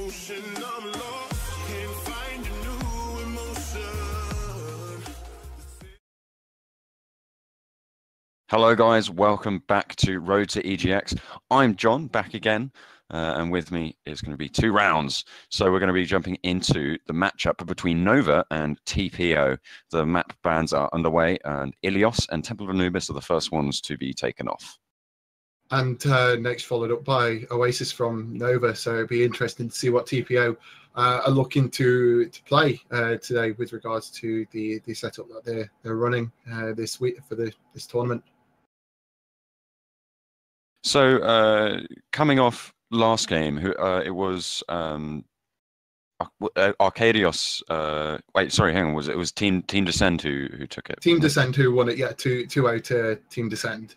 motion, I'm lost. Can't find a new emotion. Hello guys, welcome back to Road to EGX. I'm John, back again, and with me is going to be 2 rounds. So we're going to be jumping into the matchup between Nova and TPO. The map bans are underway, and Ilios and Temple of Anubis are the first ones to be taken off. And next followed up by Oasis from Nova. So it'd be interesting to see what TPO are looking to play today with regards to the setup that they're running this week for this tournament. So coming off last game, it was Arcadios. Wait, sorry, hang on. It was Team Descend who took it? Team Descend who won it, yeah, 2-0 to Team Descend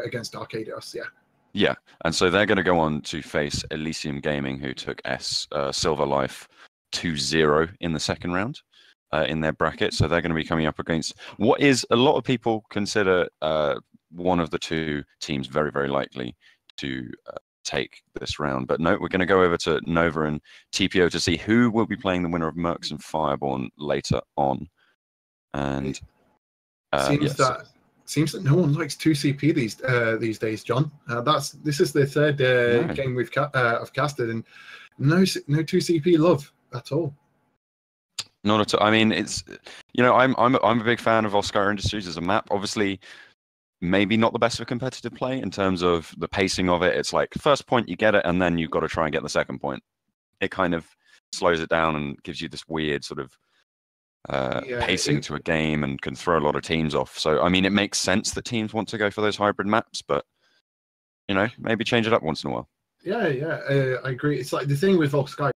against Arcadios, yeah. Yeah, and so they're going to go on to face Elysium Gaming, who took Silver Life 2-0 in the second round in their bracket. So they're going to be coming up against what is a lot of people consider one of the two teams very, very likely to take this round. But no, we're going to go over to Nova and TPO to see who will be playing the winner of Mercs and Fireborn later on. And seems that no one likes 2CP these days, John. This is the third game I've casted, and no 2CP love at all. Not at all. I mean, it's I'm a big fan of Oscar Industries as a map. Obviously, maybe not the best for competitive play in terms of the pacing of it. It's like first point you get it, and then you've got to try and get the second point. It kind of slows it down and gives you this weird sort of pacing to a game and can throw a lot of teams off. So, I mean, it makes sense that teams want to go for those hybrid maps, but, maybe change it up once in a while. Yeah, I agree. It's like the thing with Oscar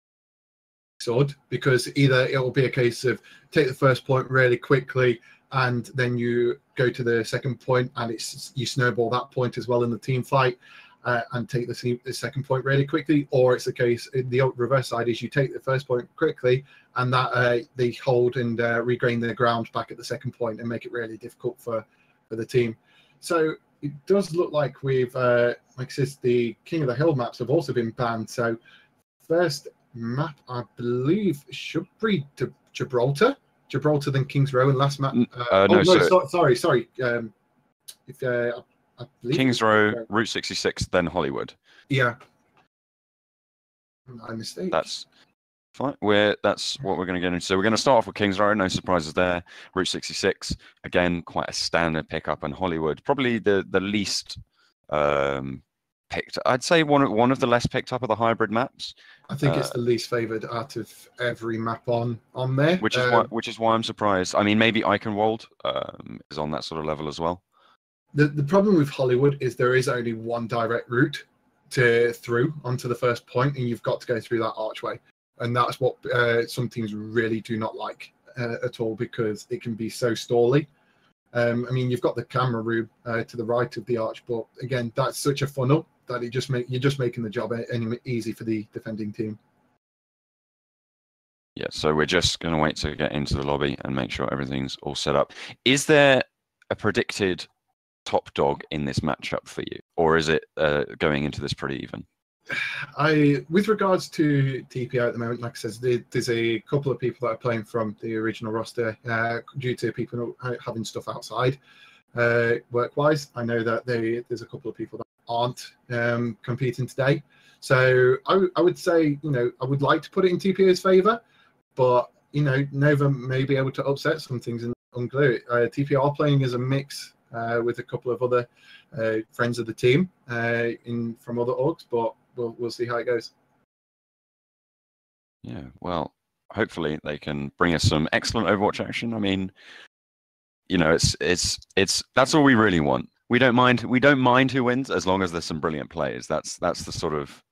Sword, because either it will be a case of take the first point really quickly and then you go to the second point and you snowball that point as well in the team fight and take the second point really quickly, or it's a case, the reverse side is you take the first point quickly and that they hold and regain their ground back at the second point and make it really difficult for the team. So it does look like we've, like I said, the King of the Hill maps have also been banned. So first map, I believe, should be Gibraltar, then King's Row, and last map. Sorry. I believe King's Row, Route 66, then Hollywood. Yeah. My mistake. That's fine. That's what we're going to get into. So we're going to start off with King's Row. No surprises there. Route 66, again, quite a standard pickup, and Hollywood, probably the least picked. I'd say one of the less picked up of the hybrid maps. I think it's the least favoured out of every map on there. Which is why I'm surprised. I mean, maybe Eichenwald is on that sort of level as well. The problem with Hollywood is there is only one direct route through onto the first point, and you've got to go through that archway. And that's what some teams really do not like at all, because it can be so stally. I mean, you've got the camera room to the right of the arch, but again, that's such a funnel that you're just making the job easy for the defending team. Yeah, so we're just going to wait to get into the lobby and make sure everything's all set up. Is there a predicted top dog in this matchup for you, or is it going into this pretty even? With regards to TPO at the moment, like I said, there's a couple of people that are playing from the original roster due to people having stuff outside work-wise. I know that there's a couple of people that aren't competing today. So I would say, I would like to put it in TPO's favour, but, Nova may be able to upset some things and unglue it. TPO are playing as a mix with a couple of other friends of the team from other orgs, but we'll see how it goes. Yeah, well, hopefully they can bring us some excellent Overwatch action. I mean, it's that's all we really want. We don't mind who wins as long as there's some brilliant players. That's the sort of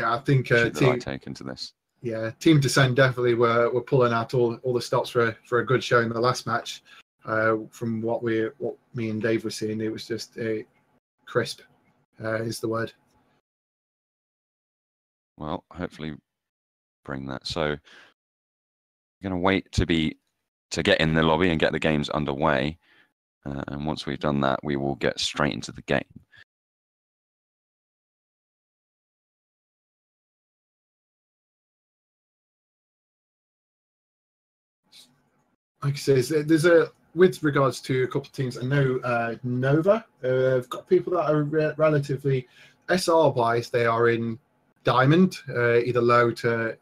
I think that I take into this. Yeah, Team Descend definitely were pulling out all the stops for a good show in the last match. From what me and Dave were seeing, it was just a crisp is the word. Well, hopefully bring that. So we're going to wait to get in the lobby and get the games underway. And once we've done that, we will get straight into the game. like I say, there's a with regards to a couple of teams. I know Nova. I've got people that are relatively SR wise. They are in Diamond, either low to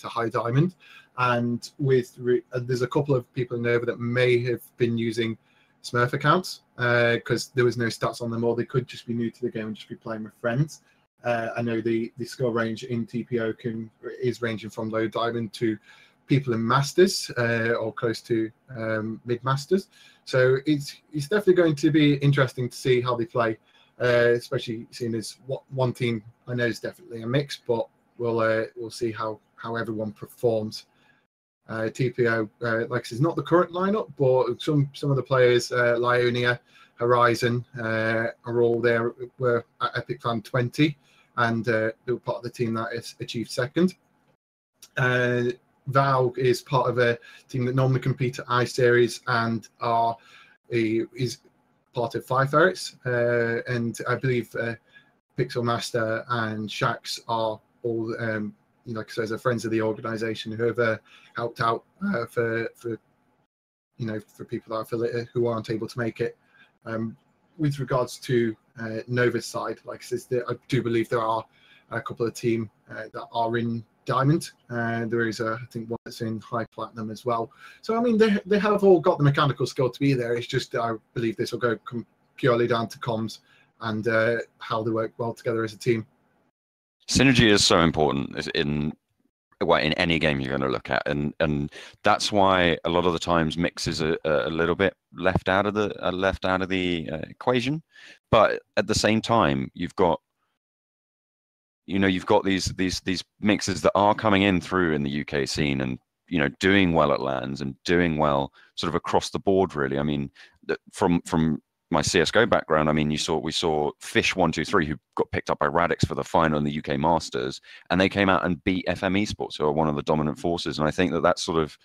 high Diamond, and there's a couple of people in Nova that may have been using Smurf accounts because there was no stats on them, or they could just be new to the game and just be playing with friends. I know the skill range in TPO is ranging from low Diamond to people in Masters or close to mid Masters. So it's definitely going to be interesting to see how they play, especially seeing as one team I know is definitely a mix, but we'll see how everyone performs. TPO, like I said, is not the current lineup, but some of the players, Lionia, Horizon, are all there. Were at Epic Fan 20, and they were part of the team that has achieved second. Val is part of a team that normally compete at I-Series and is part of Five Ferrets, and I believe Pixel Master and Shax are all like I said, are friends of the organisation who have helped out for people that are affiliated who aren't able to make it. With regards to Nova's side, like I said, I do believe there are a couple of teams that are in Diamond. There is I think one that's in High Platinum as well. So I mean, they have all got the mechanical skill to be there. It's just I believe this will go purely down to comms and how they work well together as a team. Synergy is so important in any game you're going to look at, and that's why a lot of the times mixes are a little bit left out of the equation. But at the same time, you've got these mixes that are coming in through in the UK scene and doing well at LANs and doing well sort of across the board. Really, I mean, from my CS:GO background, I mean, we saw Fish123 who got picked up by Radix for the final in the UK Masters, and they came out and beat FM Esports, who are one of the dominant forces. And I think that that's sort of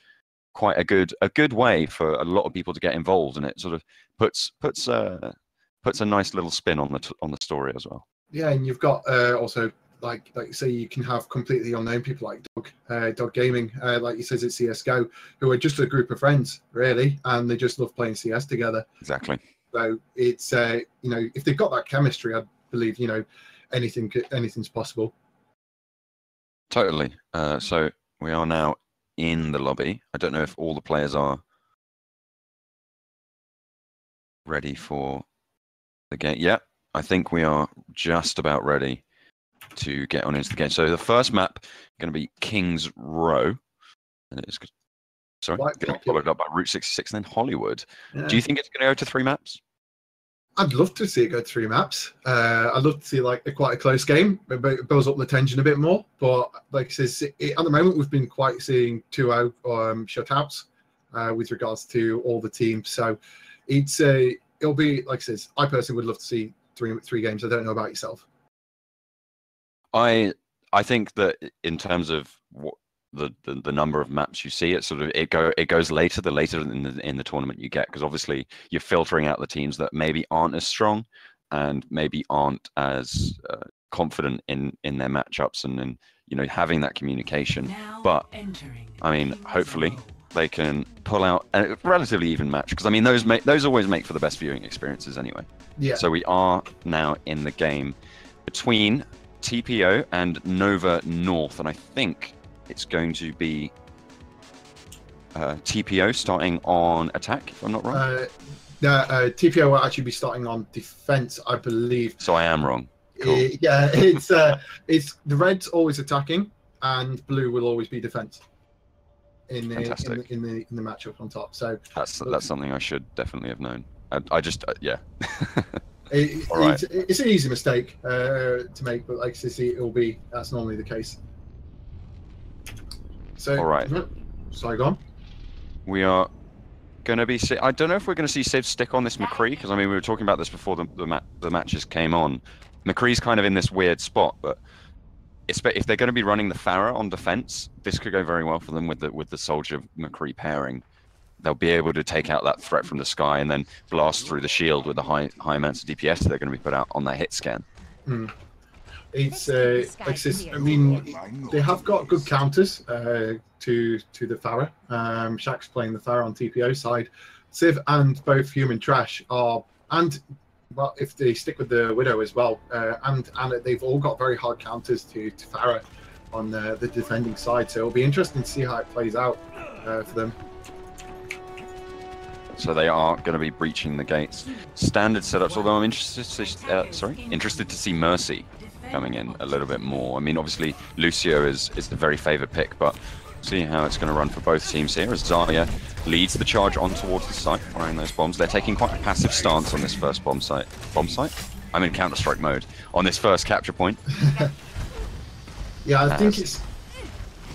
quite a good way for a lot of people to get involved, and it sort of puts a nice little spin on the story as well. Yeah, and you've got also like say you can have completely unknown people like Dog Gaming, like he says at CS:GO, who are just a group of friends really, and they just love playing CS together. Exactly. So it's if they've got that chemistry, I believe anything's possible. Totally. So we are now in the lobby. I don't know if all the players are ready for the game. Yeah, I think we are just about ready to get on into the game. So the first map going to be King's Row, and it's going to be followed up by Route 66 and then Hollywood. Yeah. Do you think it's going to go to 3 maps? I'd love to see it go to 3 maps. I'd love to see quite a close game. It builds up the tension a bit more. But like I said, at the moment we've been quite seeing 2-0 shutouts with regards to all the teams. So it'll be like I said. I personally would love to see three games. I don't know about yourself. I think that in terms of what the number of maps you see, it goes later. The later in the tournament you get, because obviously you're filtering out the teams that maybe aren't as strong and maybe aren't as confident in their matchups and having that communication. But I mean, hopefully they can pull out a relatively even match, because I mean those always make for the best viewing experiences anyway. Yeah. So we are now in the game between TPO and Nova North, and I think it's going to be TPO starting on attack, if I'm not wrong. TPO will actually be starting on defense, I believe. So I am wrong. Cool. Yeah, it's the red's always attacking, and blue will always be defense. In the matchup on top. So that's something I should definitely have known. I just yeah. It's an easy mistake to make, but like I say, that's normally the case. So all right. Sorry, go on. We are going to be. I don't know if we're going to see Civ stick on this McCree, because I mean we were talking about this before the matches came on. McCree's kind of in this weird spot, but if they're going to be running the Farah on defense, this could go very well for them with the Soldier McCree pairing. They'll be able to take out that threat from the sky and then blast through the shield with the high amounts of DPS they're going to be put out on that hit scan. It's like this, I mean, they have got good counters to the Pharah. Shaq's playing the Pharah on TPO side. Civ and both Human Trash are, and well, if they stick with the Widow as well, and they've all got very hard counters to Pharah on the defending side. So it'll be interesting to see how it plays out for them. So they are going to be breaching the gates. Standard setups, although I'm interested to see Mercy coming in a little bit more. I mean, obviously, Lucio is the very favoured pick, but see how it's going to run for both teams here as Zarya leads the charge on towards the site, firing those bombs. They're taking quite a passive stance on this first bomb site. Bomb site? I'm in Counter-Strike mode. On this first capture point. Yeah, I think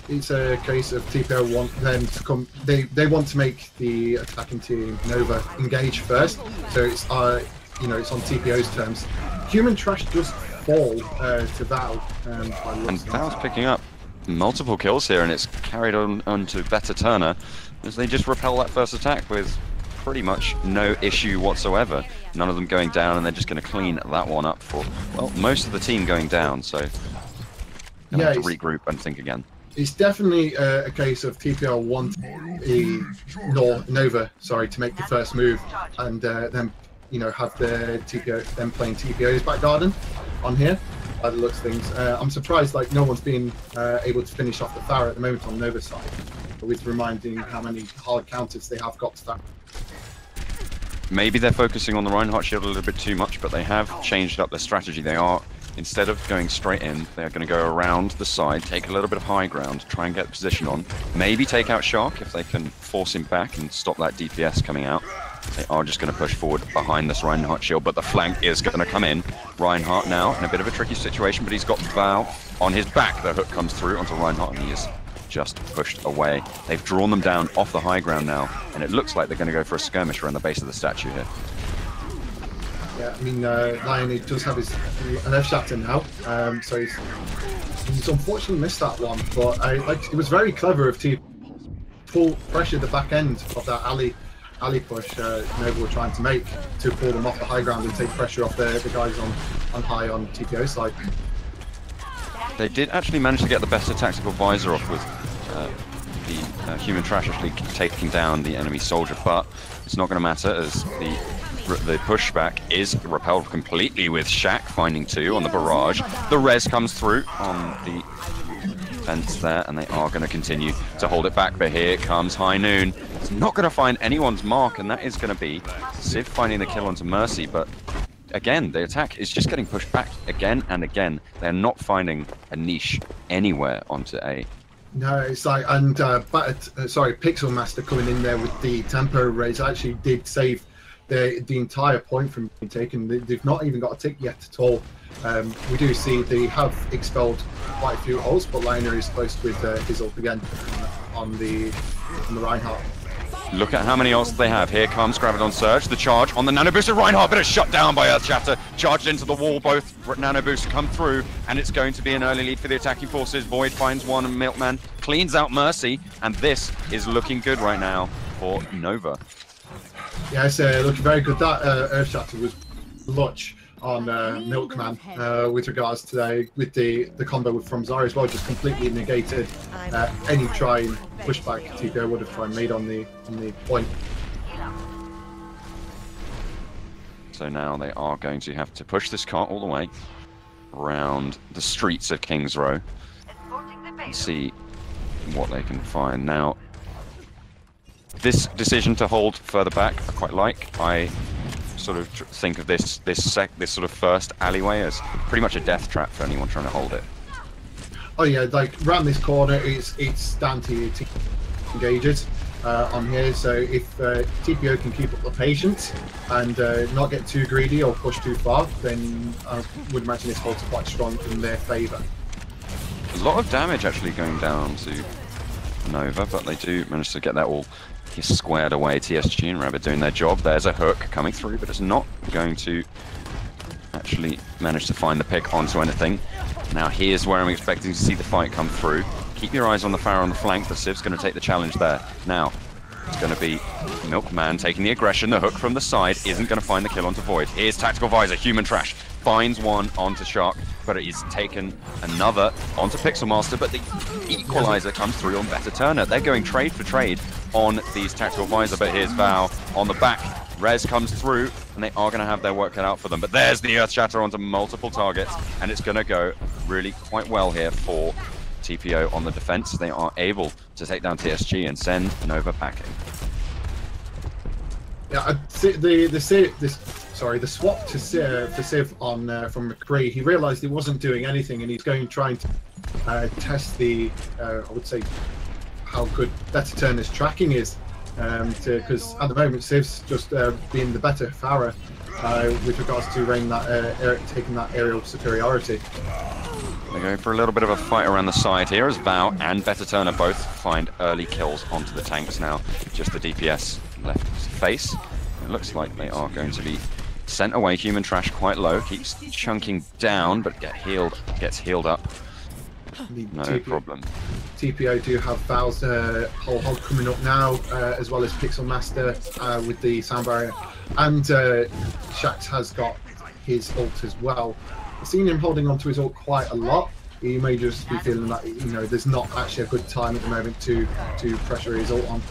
it's a case of TPO want them to come. They want to make the attacking team Nova engage first. So it's it's on TPO's terms. Human Trash does fall to Val. And Val's picking up multiple kills here, and it's carried on to Better Turner as they just repel that first attack with pretty much no issue whatsoever. None of them going down, and they're just going to clean that one up for, well, most of the team going down. So gonna have to regroup and think again. It's definitely a case of TPL want Nova, to make the first move, and then have the TPO them playing TPO's back garden on here. By the looks of things, I'm surprised like no one's been able to finish off the Pharah at the moment on Nova's side, with reminding how many hard counters they have got to that. Maybe they're focusing on the Reinhardt shield a little bit too much, but they have changed up their strategy. They are, instead of going straight in, they're going to go around the side, take a little bit of high ground, try and get position on. Maybe take out Shark if they can force him back and stop that DPS coming out. They are just going to push forward behind this Reinhardt shield, but the flank is going to come in. Reinhardt now in a bit of a tricky situation, but he's got Val on his back. The hook comes through onto Reinhardt, and he is just pushed away. They've drawn them down off the high ground now, and it looks like they're going to go for a skirmish around the base of the statue here. Yeah, I mean, Lion, he does have his left shatter now, so he's unfortunately missed that one, but it was very clever of T pull pressure the back end of that alley push Nova were trying to make to pull them off the high ground and take pressure off the guys on high on TPO side. They did actually manage to get the best tactical visor off with the Human Trash actually taking down the enemy soldier, but it's not going to matter as the pushback is repelled completely with Shaq finding two on the barrage. The res comes through on the fence there, and they are going to continue to hold it back, but here comes High Noon. It's not going to find anyone's mark, and that is going to be Civ finding the kill onto Mercy, but again, the attack is just getting pushed back again and again. They're not finding a niche anywhere onto A. No, it's like, and Pixel Master coming in there with the tempo raise actually did save the entire point from being taken. They've not even got a tick yet at all. We do see they have expelled quite a few holes, but Liner is close with his ult again on the Reinhardt. Look at how many ults they have. Here comes Graviton Surge, the charge on the Nano Booster. Reinhardt, but it's shut down by Earthshatter. Charged into the wall, both Nano Booster come through, and it's going to be an early lead for the attacking forces. Void finds one, and Milkman cleans out Mercy, and this is looking good right now for Nova. Yeah, it's looking very good. That Earthshatter was clutch on Milkman with regards to with the combo from Zarya as well, just completely negated any try and pushback TPO would have tried and made on the point. So now they are going to have to push this cart all the way around the streets of King's Row and see what they can find. Now, this decision to hold further back, I quite like. I sort of think of this sort of first alleyway as pretty much a death trap for anyone trying to hold it. Oh yeah, like around this corner, it's down to you to engage it on here. So if TPO can keep up the patience and not get too greedy or push too far, then I would imagine this holds quite strong in their favour. A lot of damage actually going down to Nova, but they do manage to get that all squared away. TSG and Rabbit doing their job. There's a hook coming through, but it's not going to actually manage to find the pick onto anything. Now here's where I'm expecting to see the fight come through. Keep your eyes on the Pharah on the flank, but Civ's going to take the challenge there. Now, It's going to be Milkman taking the aggression. The hook from the side isn't going to find the kill onto Void. Here's Tactical Visor, Human Trash. Finds one onto Shark, but he's taken another onto Pixelmaster, but the equalizer comes through on Better Turner. They're going trade for trade on these Tactical Visor, but here's Val on the back. Rez comes through, and they are going to have their work cut out for them. But there's the Earth Shatter onto multiple targets, and it's going to go really quite well here for TPO on the defense. They are able to take down TSG and send Nova packing. Yeah, the swap to Civ on from McCree. He realised he wasn't doing anything, and he's trying to test the I would say how good Better Turner's tracking is, because at the moment Civ's just being the better Farah with regards to taking that aerial superiority. They're going for a little bit of a fight around the side here as Val and Better Turner both find early kills onto the tanks now. Just the DPS left face. It looks like they are going to be sent away. Human Trash quite low, keeps chunking down, but gets healed up. No problem. TPO do have Val's whole hog coming up now, as well as Pixelmaster with the sound barrier, and Shax has got his ult as well. I've seen him holding on to his ult quite a lot. He may just be feeling that there's not actually a good time at the moment to pressure his ult on.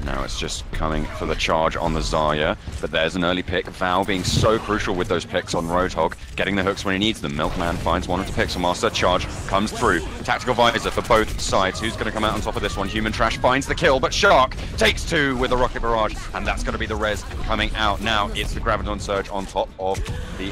Now it's just coming for the charge on the Zarya, but there's an early pick. Val being so crucial with those picks on Roadhog, getting the hooks when he needs them. Milkman finds one onto Pixelmaster, charge comes through. Tactical Visor for both sides. Who's going to come out on top of this one? Human Trash finds the kill, but Shark takes two with a Rocket Barrage, and that's going to be the res coming out. Now it's the Graviton Surge on top of the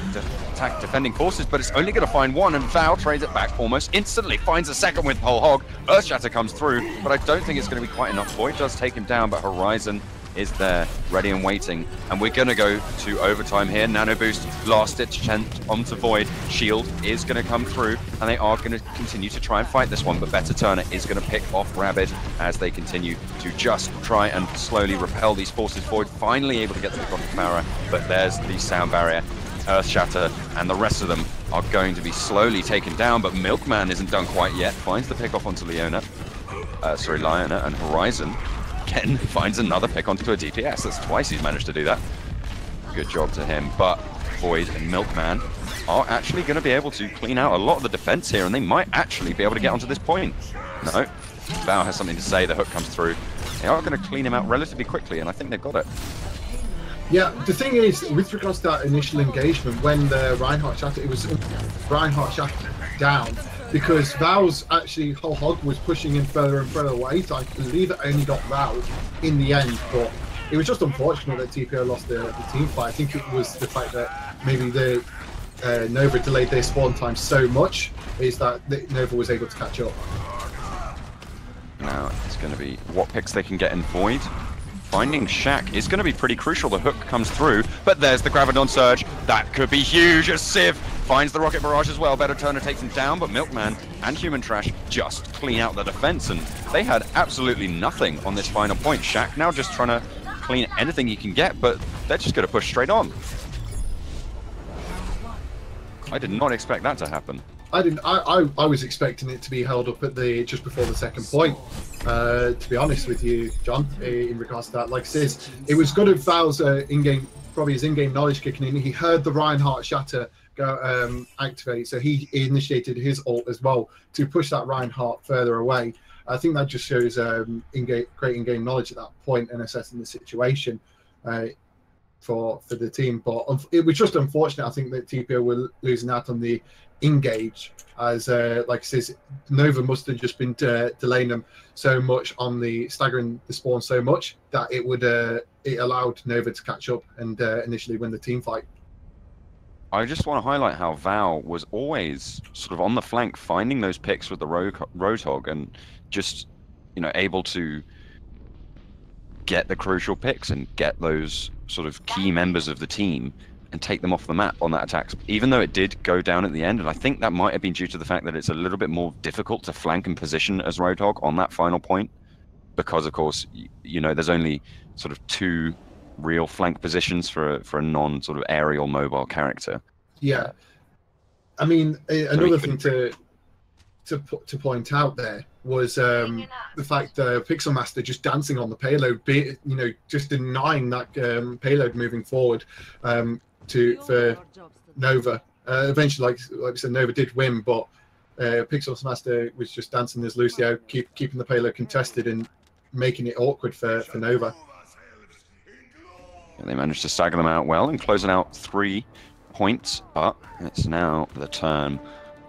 defending forces, but it's only going to find one, and Val trades it back almost instantly. Finds a second with Whole Hog. Earth Shatter comes through, but I don't think it's going to be quite enough. Void does take him down, but Horizon is there, ready and waiting. And we're going to go to overtime here. Nano Boost, last ditch attempt onto Void. Shield is going to come through, and they are going to continue to try and fight this one, but Better Turner is going to pick off Rabid as they continue to just try and slowly repel these forces. Void finally able to get to the Farah, but there's the sound barrier. Earth Shatter and the rest of them are going to be slowly taken down, but Milkman isn't done quite yet. Finds the pick off onto Leona, and Horizon again finds another pick onto a DPS. That's twice he's managed to do that. Good job to him, but Void and Milkman are actually going to be able to clean out a lot of the defense here, and they might actually be able to get onto this point. No, Bao has something to say. The hook comes through. They are going to clean him out relatively quickly, and I think they've got it. Yeah, the thing is, with regards to that initial engagement, when the Reinhardt Shatter, it was Reinhardt Shatter down, because Val's actually whole hog was pushing him further and further away, so I believe it only got Val in the end, but it was just unfortunate that TPO lost the team fight. I think it was the fact that maybe the Nova delayed their spawn time so much, is that Nova was able to catch up. Now it's going to be what picks they can get in Void. Finding Shaq is going to be pretty crucial. The hook comes through, but there's the Graviton Surge. That could be huge as Civ finds the Rocket Barrage as well. Better Turner takes him down, but Milkman and Human Trash just clean out the defense, and they had absolutely nothing on this final point. Shaq now just trying to clean anything he can get, but they're just going to push straight on. I did not expect that to happen. I didn't. I was expecting it to be held up at just before the second point. To be honest with you, John, in regards to that, like I says, it was good of Val's probably his in-game knowledge kicking in. He heard the Reinhardt Shatter go activate, so he initiated his ult as well to push that Reinhardt further away. I think that just shows great in-game knowledge at that point and assessing the situation for the team. But it was just unfortunate. I think that TPO were losing out on the engage, as like I says, Nova must have just been delaying them so much on the staggering the spawn so much that it would it allowed Nova to catch up and initially win the team fight. I just want to highlight how Val was always sort of on the flank, finding those picks with the Roadhog and just, able to get the crucial picks and get those sort of key members of the team and take them off the map on that attack, even though it did go down at the end. And I think that might have been due to the fact that it's a little bit more difficult to flank and position as Roadhog on that final point, because of course, there's only sort of two real flank positions for a non sort of aerial mobile character. Yeah, I mean, another thing to to point out there was the fact that Pixel Master just dancing on the payload, just denying that payload moving forward for Nova. Eventually, like we said, Nova did win, but Pixel Master was just dancing as Lucio, keeping the payload contested and making it awkward for Nova. And they managed to stagger them out well and close it out 3 points, but it's now the turn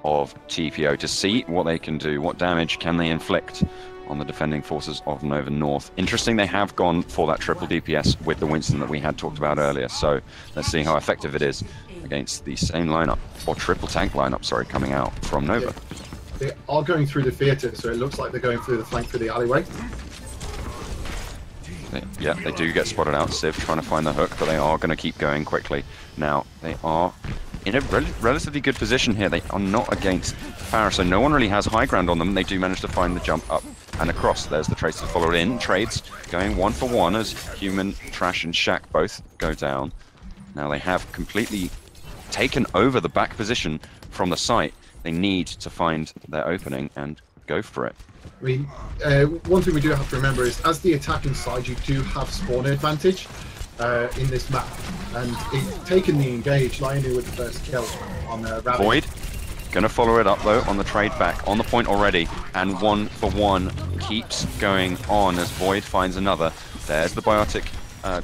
of TPO to see what they can do, what damage can they inflict on the defending forces of Nova North. Interesting, they have gone for that triple DPS with the Winston that we had talked about earlier, so let's see how effective it is against the same lineup, or triple tank lineup, sorry, coming out from Nova. They are going through the theatre, so it looks like they're going through the flank through the alleyway. Yeah, they do get spotted out. Civ trying to find the hook, but they are going to keep going quickly. Now, they are in a relatively good position here. They are not against Farah, so no one really has high ground on them. They do manage to find the jump up and across. There's the trades to follow in. Trades going 1 for 1 as Human, Trash, and Shaq both go down. Now, they have completely taken over the back position from the site. They need to find their opening and go for it. I mean, one thing we do have to remember is, as the attacking side, you do have spawn advantage in this map, and taking the engage, Lionel with the first kill on Rabbit. Void, gonna follow it up though on the trade back, on the point already, and 1 for 1 keeps going on as Void finds another. There's the biotic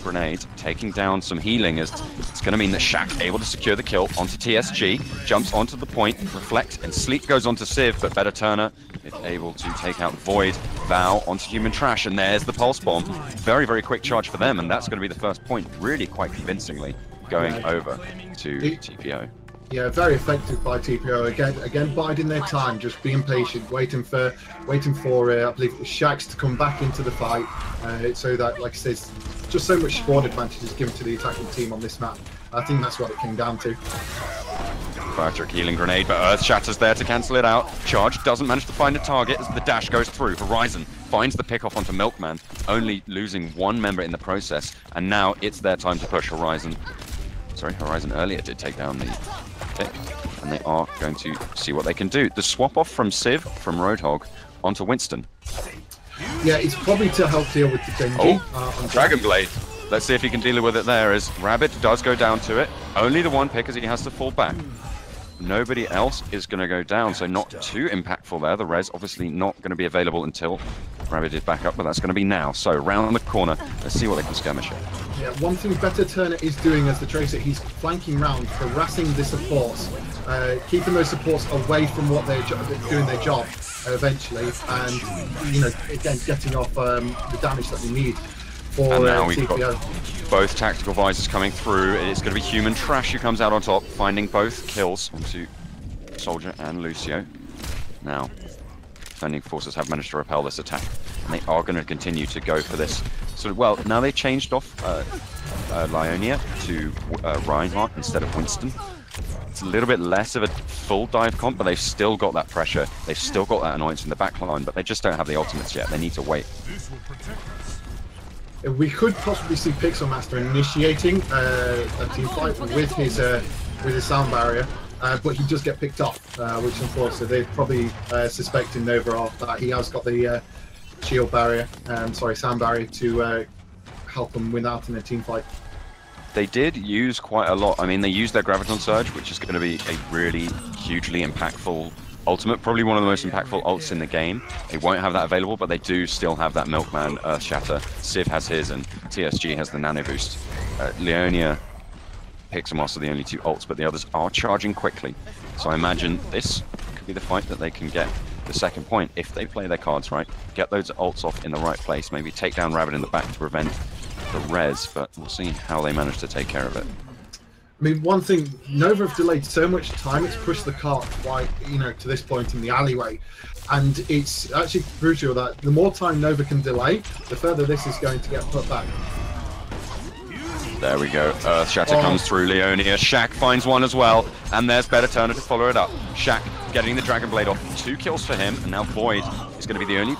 grenade, taking down some healing, as it's going to mean that Shaq able to secure the kill onto TSG, jumps onto the point, reflect, and Sleep goes onto Civ, but better Turner is able to take out Void, Vow onto Human Trash, and there's the Pulse Bomb. Very, very quick charge for them, and that's going to be the first point, really quite convincingly, going over to TPO. Yeah, very effective by TPO. Again, biding their time, just being patient, waiting for I believe it was Shax to come back into the fight, so that, like I said, just so much spawn advantage is given to the attacking team on this map. I think that's what it came down to. Firetrick healing grenade, but Earth Shatter's there to cancel it out. Charge doesn't manage to find a target as the dash goes through. Horizon finds the pickoff onto Milkman, only losing 1 member in the process, and now it's their time to push Horizon. Sorry, Horizon earlier did take down the pick, and they are going to see what they can do. The swap off from Civ, from Roadhog, onto Winston. Yeah, it's probably to help deal with the Genji. Oh, Dragon Blade. Let's see if he can deal with it there, as Rabbit does go down to it. Only the 1 pick as he has to fall back. Nobody else is going to go down, so not too impactful there. The res obviously not going to be available until Rabbit is back up, but that's going to be now. So round the corner, let's see what they can skirmish it. Yeah, one thing Better Turner is doing as the Tracer, he's flanking round, harassing the supports, keeping those supports away from what they're doing their job eventually, and again getting off the damage that they need for and now we've TPO. got both tactical visors coming through. It's going to be Human Trash who comes out on top, finding both kills onto Soldier and Lucio. Now, defending forces have managed to repel this attack, and they are going to continue to go for this. So, well, now they changed off Lionia to Reinhardt instead of Winston. It's a little bit less of a full dive comp, but they've still got that pressure. They've still got that annoyance in the backline, but they just don't have the ultimates yet. They need to wait. We could possibly see Pixel Master initiating a team fight with his sound barrier, but he does get picked off, which unfortunately they're probably suspecting Nova of that he has got the shield barrier, sound barrier to help him win out in a team fight. They did use quite a lot. I mean, they used their Graviton Surge, which is going to be a really hugely impactful ultimate, probably one of the most impactful ults in the game. They won't have that available, but they do still have that Milkman, Earth Shatter. Civ has his, and TSG has the Nano Boost. Leonia, Pixelmaster are the only 2 ults, but the others are charging quickly. So I imagine this could be the fight that they can get the second point if they play their cards right. Get those ults off in the right place, maybe take down Rabbit in the back to prevent the res, but we'll see how they manage to take care of it. I mean, one thing, Nova have delayed so much time, it's pushed the cart quite, to this point in the alleyway. And it's actually crucial that the more time Nova can delay, the further this is going to get put back. There we go. Earth Shatter comes through Leonia. Shaq finds 1 as well, and there's Better Turner to follow it up. Shaq getting the Dragon Blade off. 2 kills for him, and now Void is going to be the only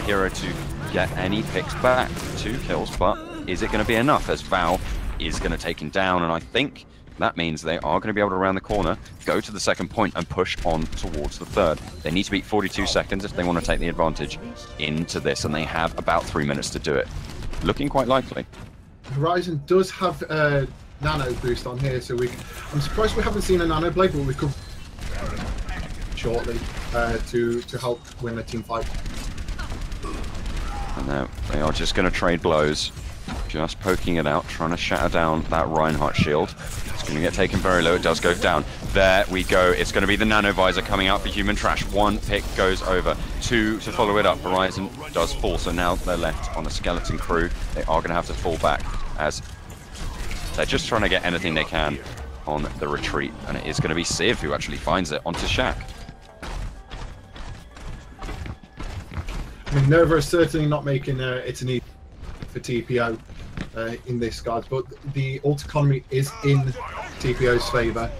hero to get any picks back. 2 kills, but is it going to be enough as Val is going to take him down? And I think That means they are going to be able to round the corner, go to the second point, and push on towards the third. They need to beat 42 seconds if they want to take the advantage into this, and they have about 3 minutes to do it. Looking quite likely. Horizon does have a nano boost on here, so I'm surprised we haven't seen a nano blade, but we could shortly to help win the team fight. And now they are just going to trade blows, just poking it out, trying to shatter down that Reinhardt shield. It's going to get taken very low. It does go down. There we go. It's going to be the nano visor coming out for Human Trash. 1 pick goes over. 2 to follow it up. Horizon does fall, so now they're left on a skeleton crew. They are going to have to fall back as they're just trying to get anything they can on the retreat, and it is going to be Civ who actually finds it onto Shaq. I mean, Nova is certainly not making it an easy for TPO in this, guys, but the ult economy is in TPO's favour.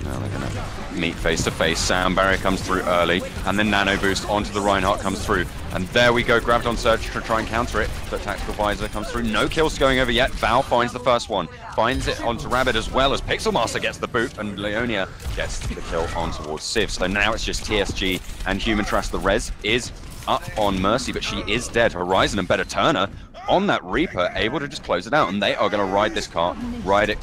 Now they're going to meet face to face. Sound barrier comes through early, and then nano boost onto the Reinhardt comes through. And there we go, grabbed on Surge to try and counter it, but Tactical Visor comes through. No kills going over yet. Val finds the first one, finds it onto Rabbit as well as Pixelmaster gets the boot, and Leonia gets the kill on towards Civ. So now it's just TSG and Human Trash. The res is up on Mercy, but she is dead. Horizon and Better Turner on that Reaper, able to just close it out, and they are going to ride this cart, ride it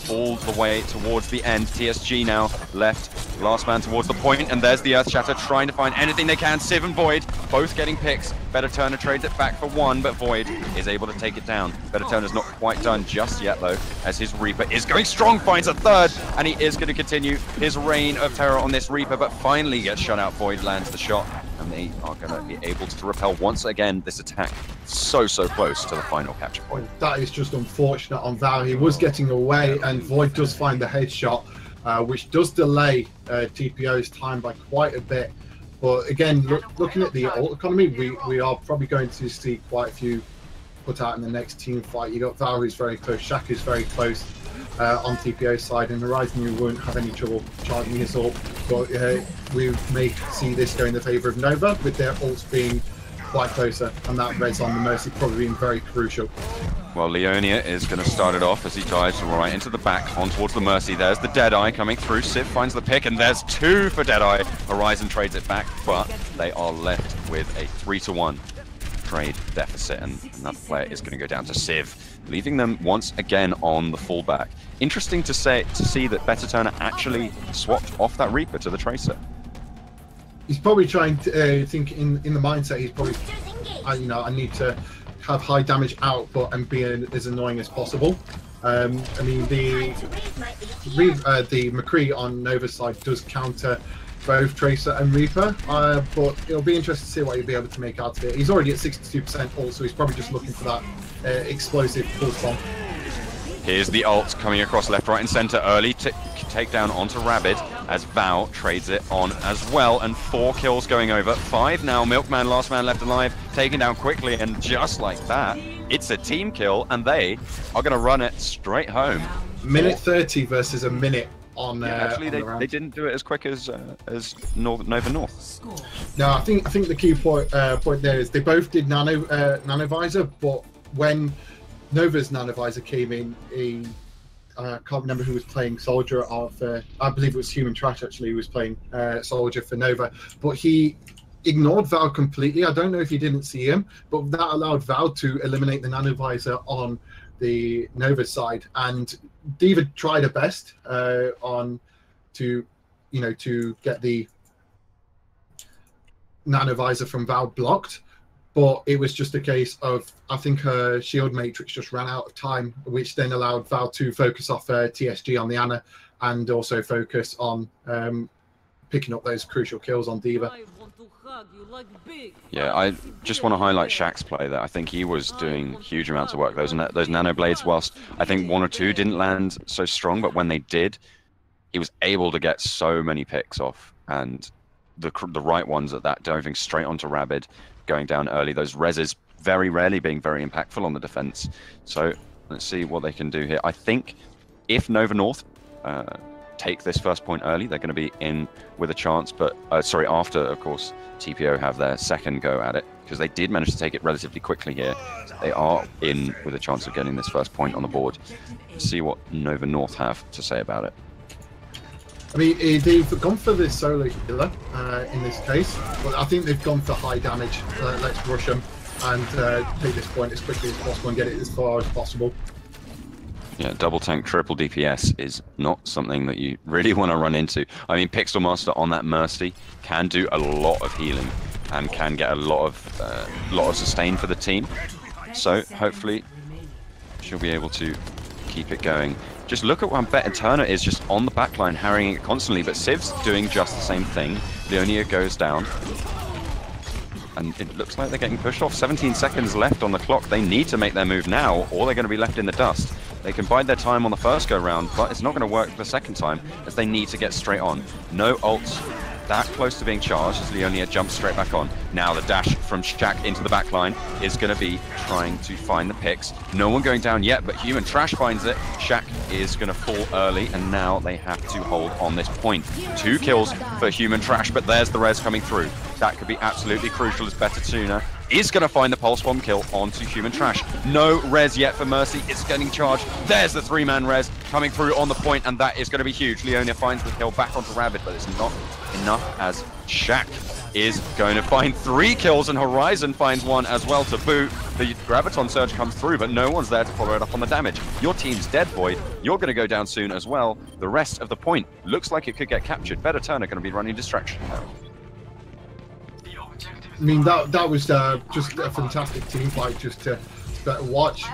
all the way towards the end. TSG now left, last man towards the point, and there's the Earth Shatter trying to find anything they can. Civ and Void both getting picks. Better Turner trades it back for 1, but Void is able to take it down. Better Turner's not quite done just yet though, as his Reaper is going strong, finds a third, and he is going to continue his reign of terror on this Reaper, but finally gets shut out. Void lands the shot, and they are going to be able to repel once again this attack so close to the final capture point. That is just unfortunate on Val. He was getting away, and Void does find the headshot, which does delay TPO's time by quite a bit. But again, looking at the ult economy, we are probably going to see quite a few put out in the next team fight. You got Val, who's very close, Shaq is very close on TPO's side, and Horizon, you won't have any trouble charging his ult. But we may see this go in the favour of Nova, with their ults being quite closer, and that res on the Mercy probably being very crucial. Well, Leonia is going to start it off as he dives right into the back, on towards the Mercy. There's the Deadeye coming through. Civ finds the pick, and there's 2 for Deadeye. Horizon trades it back, but they are left with a 3-1 trade deficit, and another player is going to go down to Civ, leaving them once again on the fullback. Interesting to see that Better Turner actually swapped off that Reaper to the Tracer. He's probably trying to think in the mindset. He's probably, I need to have high damage output and be as annoying as possible. I mean, the McCree on Nova's side does counter both Tracer and Reaper, but it'll be interesting to see what he'll be able to make out of it. He's already at 62% ult, so he's probably just looking for that explosive pulse bomb. Here's the ult coming across left, right and center. Early take down onto Rabid as Val trades it on as well, and 4 kills going over. 5 now. Milkman, last man left alive, taken down quickly, and just like that, it's a team kill, and they are going to run it straight home. Minute 30 versus a minute on. Actually, on they didn't do it as quick as Nova North. No, I think the key point there is they both did nano visor, but when Nova's nanovisor came in, I can't remember who was playing Soldier of, I believe it was Human Trash actually, who was playing Soldier for Nova, but he ignored Val completely. I don't know if you didn't see him, but that allowed Val to eliminate the nanovisor on the Nova side, and Diva tried her best to get the nanovisor from Val blocked. But it was just a case of, I think her shield matrix just ran out of time, which then allowed Val to focus off TSG on the Ana and also focus on picking up those crucial kills on Diva. Yeah, I just want to highlight Shaq's play there. I think he was doing huge amounts of work. Those nano blades, whilst I think 1 or 2 didn't land so strong, but when they did, he was able to get so many picks off, and the right ones at that, diving straight onto Rabid, going down early. Those reses very rarely being very impactful on the defense. So let's see what they can do here. I think if Nova North take this first point early, they're going to be in with a chance. But sorry, after, of course, TPO have their second go at it, because they did manage to take it relatively quickly here. So they are in with a chance of getting this first point on the board. Let's see what Nova North have to say about it. I mean, they've gone for the solo healer in this case, but I think they've gone for high damage. Let's rush them and take this point as quickly as possible and get it as far as possible. Yeah, double tank, triple DPS is not something that you really want to run into. I mean, Pixel Master on that Mercy can do a lot of healing and can get a lot of sustain for the team. So hopefully she'll be able to keep it going. Just look at when Better Turner is just on the backline, harrying it constantly, but Civ's doing just the same thing. Leonia goes down. And it looks like they're getting pushed off. 17 seconds left on the clock. They need to make their move now, or they're going to be left in the dust. They can bide their time on the first go-round, but it's not going to work the second time, as they need to get straight on. No ults that close to being charged as Leonia jumps straight back on. Now the dash from Shaq into the backline is going to be trying to find the picks. No one going down yet, but Human Trash finds it. Shaq is going to fall early, and now they have to hold on this point. 2 kills for Human Trash, but there's the res coming through. That could be absolutely crucial as Better Tuna is going to find the pulse bomb kill onto Human Trash. No res yet for Mercy. It's getting charged. There's the 3-man res coming through on the point, and that is going to be huge. Leonia finds the kill back onto Rabbit, but it's not enough as Shaq is going to find 3 kills, and Horizon finds 1 as well to boot. The Graviton Surge comes through, but no one's there to follow it up on the damage. Your team's dead, Void. You're going to go down soon as well. The rest of the point looks like it could get captured. Better Turner going to be running distraction now. I mean, that was just a fantastic team fight, just to watch.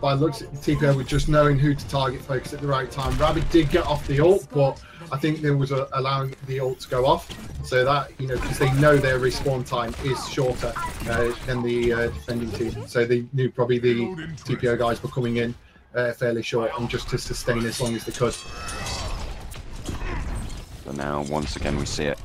By looks at TPO with just knowing who to target focus at the right time. Rabbit did get off the ult, but I think there was allowing the ult to go off, so that, you know, because they know their respawn time is shorter than the defending team. So they knew probably the TPO guys were coming in fairly short, and just to sustain as long as they could. So now, once again, we see it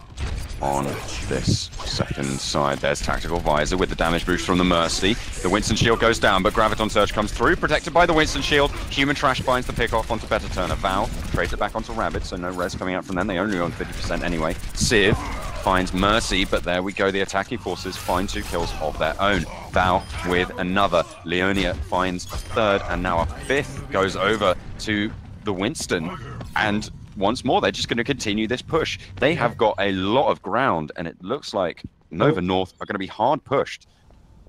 on this second side. There's Tactical Visor with the damage boost from the Mercy. The Winston Shield goes down, but Graviton Surge comes through, protected by the Winston Shield. Human Trash finds the pick off onto Better Turner. Val trades it back onto Rabbit, so no res coming out from them. They only on 50% anyway. Civ finds Mercy, but there we go. The attacking forces find 2 kills of their own. Val with another. Leonia finds a 3rd, and now a 5th goes over to the Winston. And once more, they're just going to continue this push. They have got a lot of ground, and it looks like Nova North are going to be hard pushed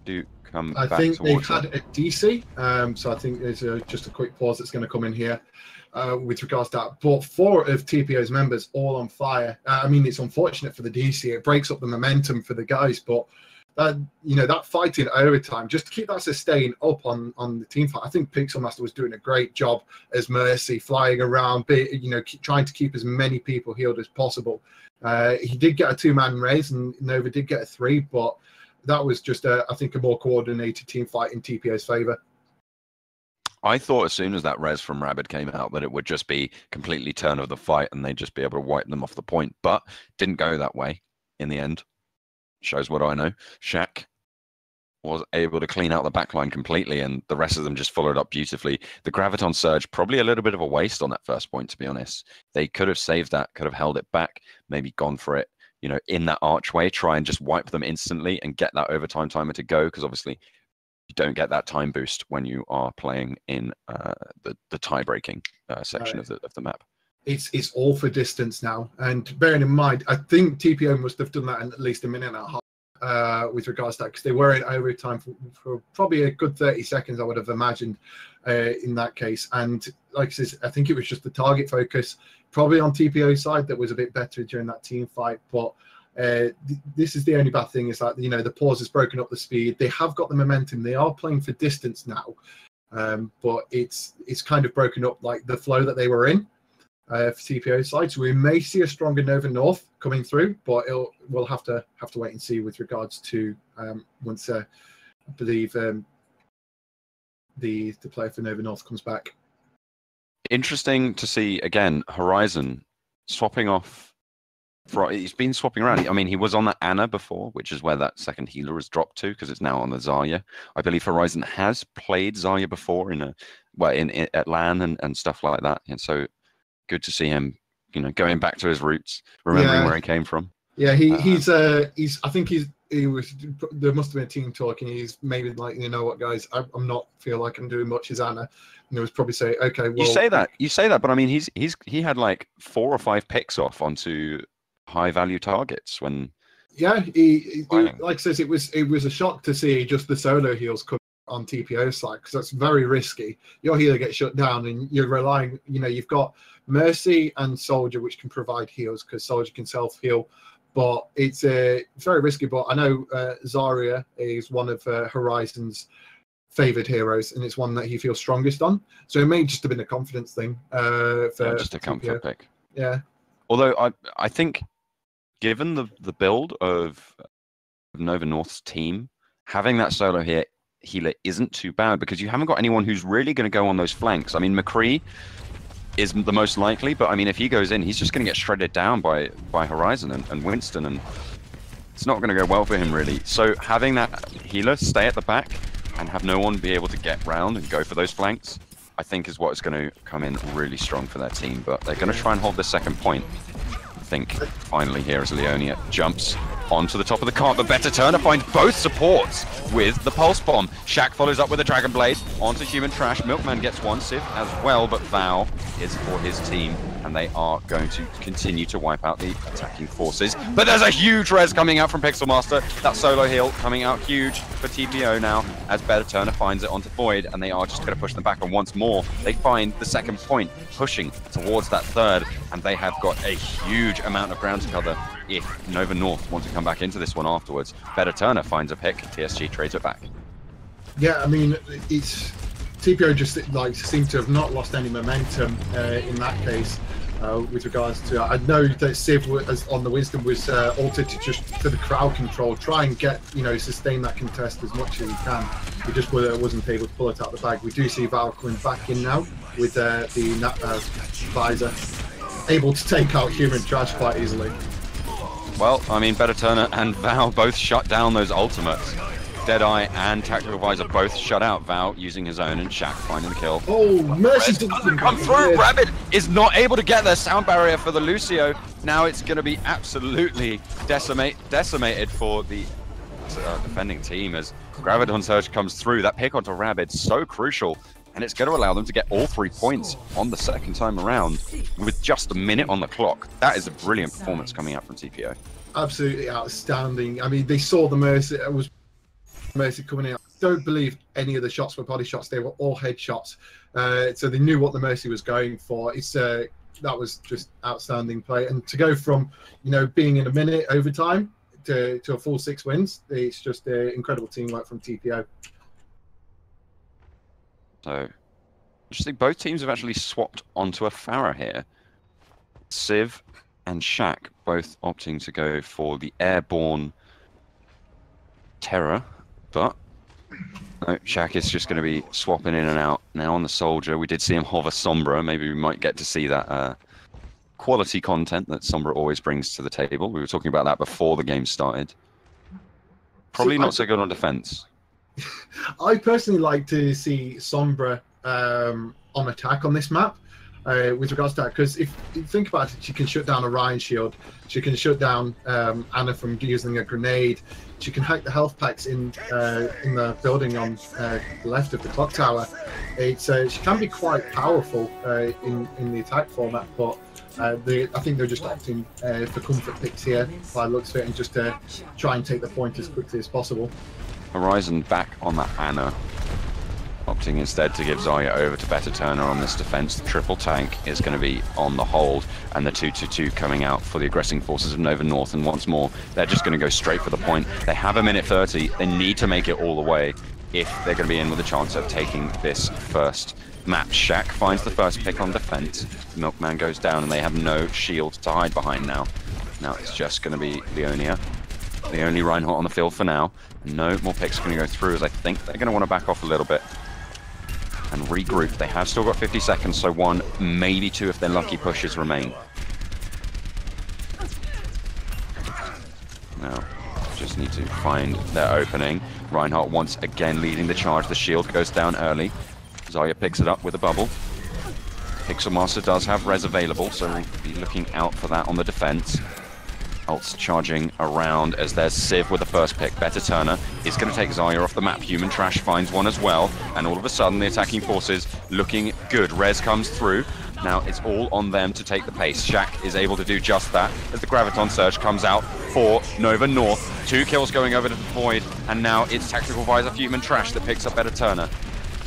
to come back towards I think they've had a DC, so I think there's just a quick pause that's going to come in here with regards to that. But 4 of TPO's members all on fire. I mean, it's unfortunate for the DC. It breaks up the momentum for the guys, but you know, that fight in overtime, just to keep that sustain up on the team fight. I think Pixel Master was doing a great job as Mercy, flying around, you know, trying to keep as many people healed as possible. He did get a 2-man raise, and Nova did get a 3, but that was just, I think, a more coordinated team fight in TPO's favor. I thought as soon as that res from Rabbit came out that it would just be completely turn of the fight and they'd just be able to wipe them off the point, but didn't go that way in the end. Shows what I know. Shaq was able to clean out the backline completely, and the rest of them just followed up beautifully. The Graviton Surge, probably a little bit of a waste on that first point, to be honest. They could have saved that, could have held it back, maybe gone for it, you know, in that archway, try and just wipe them instantly and get that overtime timer to go, because obviously you don't get that time boost when you are playing in the tie-breaking section of the map. It's all for distance now, and bearing in mind, I think TPO must have done that in at least a minute and a half with regards to that, because they were in overtime for probably a good 30 seconds, I would have imagined, in that case. And like I said, I think it was just the target focus probably on TPO's side that was a bit better during that team fight. But this is the only bad thing, is that, you know, the pause has broken up the speed. They have got the momentum. They are playing for distance now, but it's kind of broken up like the flow that they were in. For TPO's side, so we may see a stronger Nova North coming through, but we'll have to wait and see with regards to once I believe the player for Nova North comes back. Interesting to see again Horizon swapping off. He's been swapping around. I mean, he was on that Anna before, which is where that second healer is dropped to, because it's now on the Zarya. I believe Horizon has played Zarya before at LAN and stuff like that, and so good to see him you know, going back to his roots, remembering where he came from. Yeah, he's I think he was, there must have been a team talking. He's maybe like, you know what, guys, I'm not feel like I'm doing much as Anna. And it was probably say, okay, well, you say that, but I mean, he had like 4 or 5 picks off onto high value targets when. Yeah, he like I says, it was a shock to see just the solo heals come on TPO side, because that's very risky. Your healer gets shut down, and you're relying. You know, you've got Mercy and Soldier, which can provide heals because Soldier can self heal. But it's very risky. But I know Zarya is one of Horizon's favoured heroes, and it's one that he feels strongest on. So it may just have been a confidence thing. Just a comfort pick. Yeah. Although I think, given the build of Nova North's team, having that solo healer isn't too bad, because you haven't got anyone who's really going to go on those flanks. I mean, McCree is the most likely, but I mean, if he goes in, he's just going to get shredded down by Horizon and Winston, and it's not going to go well for him, really. So having that healer stay at the back and have no one be able to get round and go for those flanks, I think is what is going to come in really strong for their team. But they're going to try and hold the second point. I think finally here as Leonia jumps onto the top of the cart, but Better Turner finds both supports with the Pulse Bomb. Shaq follows up with a Dragon Blade onto Human Trash. Milkman gets one Civ as well, but Val is for his team, and they are going to continue to wipe out the attacking forces. But there's a huge res coming out from Pixelmaster. That solo heal coming out huge for TPO now, as Better Turner finds it onto Void, and they are just going to push them back. And once more, they find the second point, pushing towards that third, and they have got a huge amount of ground to cover if Nova North want to come back into this one afterwards. Better Turner finds a pick, TSG trades it back. Yeah, I mean, it's TPO just like seemed to have not lost any momentum in that case with regards to. I know that Civ was, on the Wisdom was altered to just for the crowd control, try and get, you know, sustain that contest as much as he can. He just wasn't able to pull it out of the bag. We do see Val coming back in now with the visor, able to take out Human Trash quite easily. Well, I mean, Better Turner and Val both shut down those ultimates. Deadeye and Tactical Visor both shut out Val using his own, and Shaq finding the kill. Oh, Mercy doesn't come through. Rabbit is not able to get their sound barrier for the Lucio. Now it's going to be absolutely decimated for the defending team as Gravidon Surge comes through. That pick onto Rabbit so crucial, and it's going to allow them to get all 3 points on the second time around with just a minute on the clock. That is a brilliant performance coming out from TPO. Absolutely outstanding. I mean, they saw the Mercy coming in. I don't believe any of the shots were body shots. They were all head shots. So they knew what the Mercy was going for. That was just outstanding play. And to go from, you know, being in a minute overtime to a full 6 wins, it's just incredible teamwork from TPO. So, interesting. Both teams have actually swapped onto a Pharah here. Civ and Shaq both opting to go for the airborne Terror, but no, Shaq is just going to be swapping in and out now on the Soldier. We did see him hover Sombra. Maybe we might get to see that quality content that Sombra always brings to the table. We were talking about that before the game started. Probably not so good on defense. I personally like to see Sombra on attack on this map with regards to that, because if you think about it, she can shut down Orion Shield, she can shut down Anna from using a grenade, she can hack the health packs in the building on the left of the clock tower. She can be quite powerful in the attack format, but I think they're just opting for comfort picks here by the looks of it, and just to try and take the point as quickly as possible. Horizon back on that Anna, opting instead to give Zarya over to Better Turner on this defense. The triple tank is going to be on the hold, and the 2-2-2 coming out for the aggressing forces of Nova North. And once more, they're just going to go straight for the point. They have a minute 30. They need to make it all the way if they're going to be in with a chance of taking this first map. Shaq finds the first pick on defense. Milkman goes down, and they have no shield to hide behind now. Now it's just going to be Leonia. The only Reinhardt on the field for now. No more picks going to go through, as I think they're going to want to back off a little bit and regroup. They have still got 50 seconds, so 1, maybe 2 if their lucky pushes remain. Now, just need to find their opening. Reinhardt once again leading the charge. The shield goes down early. Zarya picks it up with a bubble. Pixel Master does have res available, so we'll be looking out for that on the defense. Ults charging around as there's Civ with the first pick. Better Turner is going to take Zarya off the map. Human Trash finds one as well. And all of a sudden, the attacking forces looking good. Res comes through. Now it's all on them to take the pace. Shaq is able to do just that as the Graviton Surge comes out for Nova North. 2 kills going over to the Void, and now it's Tactical Visor Human Trash that picks up Better Turner.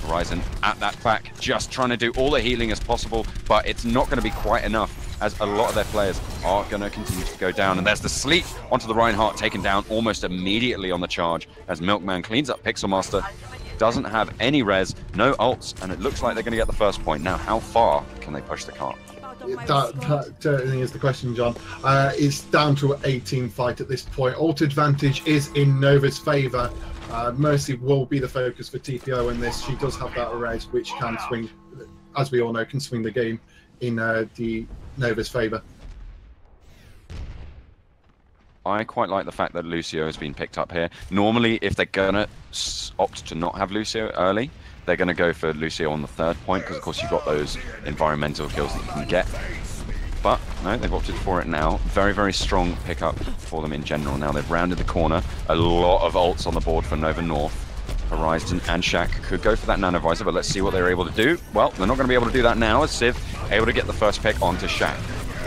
Horizon at that back, just trying to do all the healing as possible, but it's not going to be quite enough as a lot of their players are going to continue to go down. And there's the sleep onto the Reinhardt, taken down almost immediately on the charge as Milkman cleans up Pixel Master. Doesn't have any res, no ults, and it looks like they're going to get the first point. Now, how far can they push the cart? That certainly is the question, John. It's down to a team fight at this point. Ult advantage is in Nova's favour. Mercy will be the focus for TPO in this. She does have that res, which can swing, as we all know, can swing the game in the Nova's favour. I quite like the fact that Lucio has been picked up here. Normally, if they're going to opt to not have Lucio early, they're going to go for Lucio on the 3rd point, because of course you've got those environmental kills that you can get. But no, they've opted for it now. Very, very strong pickup for them in general. Now they've rounded the corner. A lot of ults on the board for Nova North. Horizon and Shaq could go for that Nano Visor, but let's see what they're able to do. Well, they're not going to be able to do that now, as Civ able to get the first pick onto Shaq.